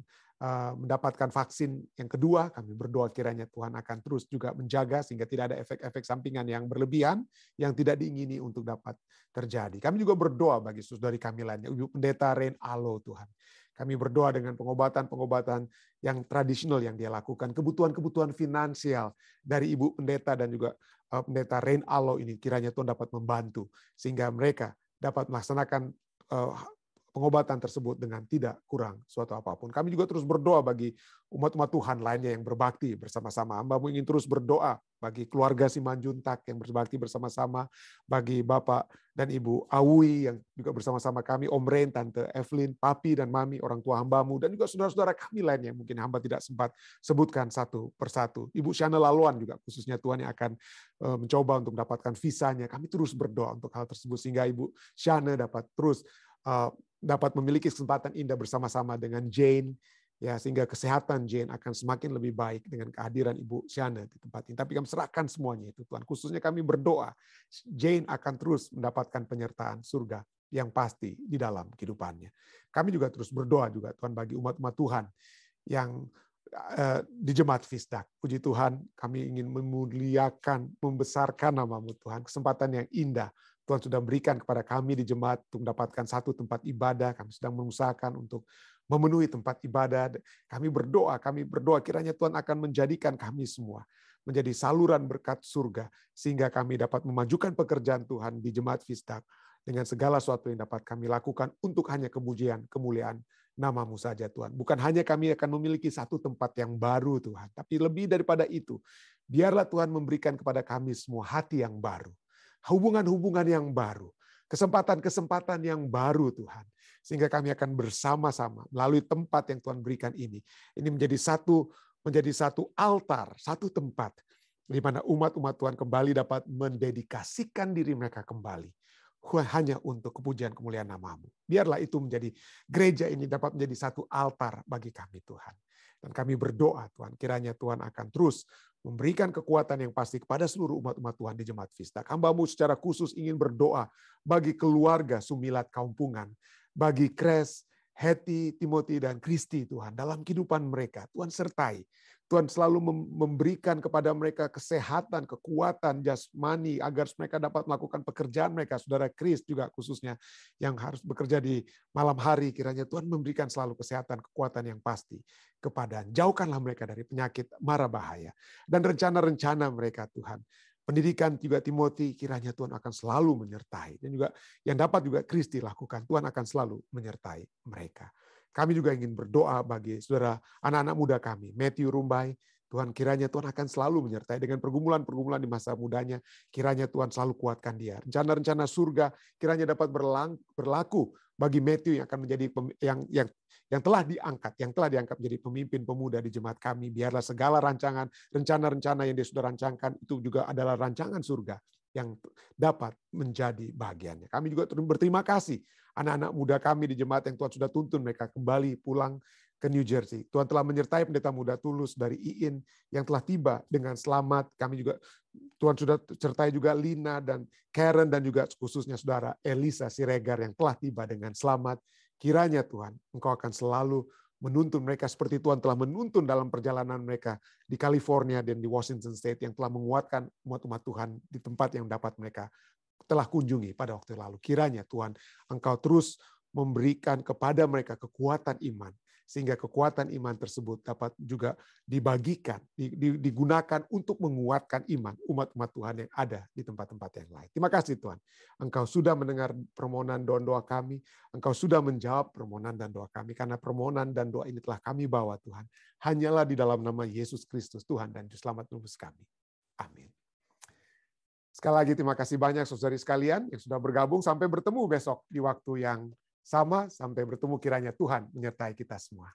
S1: mendapatkan vaksin yang kedua, kami berdoa kiranya Tuhan akan terus juga menjaga sehingga tidak ada efek-efek sampingan yang berlebihan yang tidak diingini untuk dapat terjadi. Kami juga berdoa bagi saudari kami lainnya, Ibu Pendeta Rain Alo, Tuhan. Kami berdoa dengan pengobatan-pengobatan yang tradisional yang dia lakukan, kebutuhan-kebutuhan finansial dari Ibu Pendeta dan juga Pendeta Rain Alo ini kiranya Tuhan dapat membantu sehingga mereka dapat melaksanakan pengobatan tersebut dengan tidak kurang suatu apapun. Kami juga terus berdoa bagi umat-umat Tuhan lainnya yang berbakti bersama-sama. Hamba-Mu ingin terus berdoa bagi keluarga Simanjuntak yang berbakti bersama-sama, bagi Bapak dan Ibu Awi yang juga bersama-sama kami, Om Ren, Tante Evelyn, Papi dan Mami, orang tua hamba-Mu, dan juga saudara-saudara kami lainnya yang mungkin hamba tidak sempat sebutkan satu persatu. Ibu Shana Laluan juga khususnya Tuhan yang akan mencoba untuk mendapatkan visanya. Kami terus berdoa untuk hal tersebut sehingga Ibu Shana dapat terus dapat memiliki kesempatan indah bersama-sama dengan Jane, ya sehingga kesehatan Jane akan semakin lebih baik dengan kehadiran Ibu Shana di tempat ini. Tapi kami serahkan semuanya itu Tuhan. Khususnya kami berdoa Jane akan terus mendapatkan penyertaan surga yang pasti di dalam kehidupannya. Kami juga terus berdoa juga Tuhan bagi umat-umat Tuhan yang di Jemaat Fisdak. Puji Tuhan, kami ingin memuliakan, membesarkan nama-Mu Tuhan. Kesempatan yang indah Tuhan sudah berikan kepada kami di jemaat untuk mendapatkan satu tempat ibadah. Kami sedang mengusahakan untuk memenuhi tempat ibadah. Kami berdoa kiranya Tuhan akan menjadikan kami semua menjadi saluran berkat surga sehingga kami dapat memajukan pekerjaan Tuhan di Jemaat Fisdak dengan segala sesuatu yang dapat kami lakukan untuk hanya kemuliaan nama-Mu saja Tuhan. Bukan hanya kami akan memiliki satu tempat yang baru Tuhan, tapi lebih daripada itu, biarlah Tuhan memberikan kepada kami semua hati yang baru. Hubungan-hubungan yang baru, kesempatan-kesempatan yang baru Tuhan. Sehingga kami akan bersama-sama melalui tempat yang Tuhan berikan ini. Ini menjadi satu altar, satu tempat di mana umat-umat Tuhan kembali dapat mendedikasikan diri mereka kembali. Hanya untuk kepujian kemuliaan nama-Mu. Biarlah itu menjadi gereja ini dapat menjadi satu altar bagi kami Tuhan. Dan kami berdoa Tuhan, kiranya Tuhan akan terus memberikan kekuatan yang pasti kepada seluruh umat-umat Tuhan di Jemaat Fisdak. Hamba-Mu secara khusus ingin berdoa bagi keluarga Sumilat Kaumpungan, bagi Kres, Hetty, Timothy, dan Kristi Tuhan dalam kehidupan mereka. Tuhan sertai. Tuhan selalu memberikan kepada mereka kesehatan, kekuatan jasmani agar mereka dapat melakukan pekerjaan mereka. Saudara Kris juga khususnya yang harus bekerja di malam hari, kiranya Tuhan memberikan selalu kesehatan, kekuatan yang pasti kepada. Jauhkanlah mereka dari penyakit mara bahaya. Dan rencana-rencana mereka Tuhan. Pendidikan juga Timothy, kiranya Tuhan akan selalu menyertai. Dan juga yang dapat juga Kristi lakukan, Tuhan akan selalu menyertai mereka. Kami juga ingin berdoa bagi saudara anak-anak muda kami, Matthew Rumbai. Tuhan kiranya Tuhan akan selalu menyertai dengan pergumulan-pergumulan di masa mudanya. Kiranya Tuhan selalu kuatkan dia. Rencana-rencana surga kiranya dapat berlaku bagi Matthew yang akan menjadi yang telah diangkat menjadi pemimpin pemuda di jemaat kami. Biarlah segala rancangan, rencana-rencana yang dia sudah rancangkan itu juga adalah rancangan surga yang dapat menjadi bagiannya. Kami juga berterima kasih anak-anak muda kami di jemaat yang Tuhan sudah tuntun mereka kembali pulang ke New Jersey. Tuhan telah menyertai pendeta muda Tulus dari IIN yang telah tiba dengan selamat. Kami juga Tuhan sudah sertai juga Lina dan Karen dan juga khususnya saudara Elisa Siregar yang telah tiba dengan selamat. Kiranya Tuhan, Engkau akan selalu menuntun mereka seperti Tuhan telah menuntun dalam perjalanan mereka di California dan di Washington State yang telah menguatkan umat-umat Tuhan di tempat yang dapat mereka telah kunjungi pada waktu lalu. Kiranya Tuhan, Engkau terus memberikan kepada mereka kekuatan iman, sehingga kekuatan iman tersebut dapat juga dibagikan, digunakan untuk menguatkan iman umat-umat Tuhan yang ada di tempat-tempat yang lain. Terima kasih Tuhan. Engkau sudah mendengar permohonan doa kami, Engkau sudah menjawab permohonan dan doa kami, karena permohonan dan doa ini telah kami bawa Tuhan. Hanyalah di dalam nama Yesus Kristus, Tuhan dan Juru Selamat Nebus kami. Amin. Sekali lagi terima kasih banyak saudari sekalian yang sudah bergabung. Sampai bertemu besok di waktu yang sama, sampai bertemu kiranya Tuhan menyertai kita semua.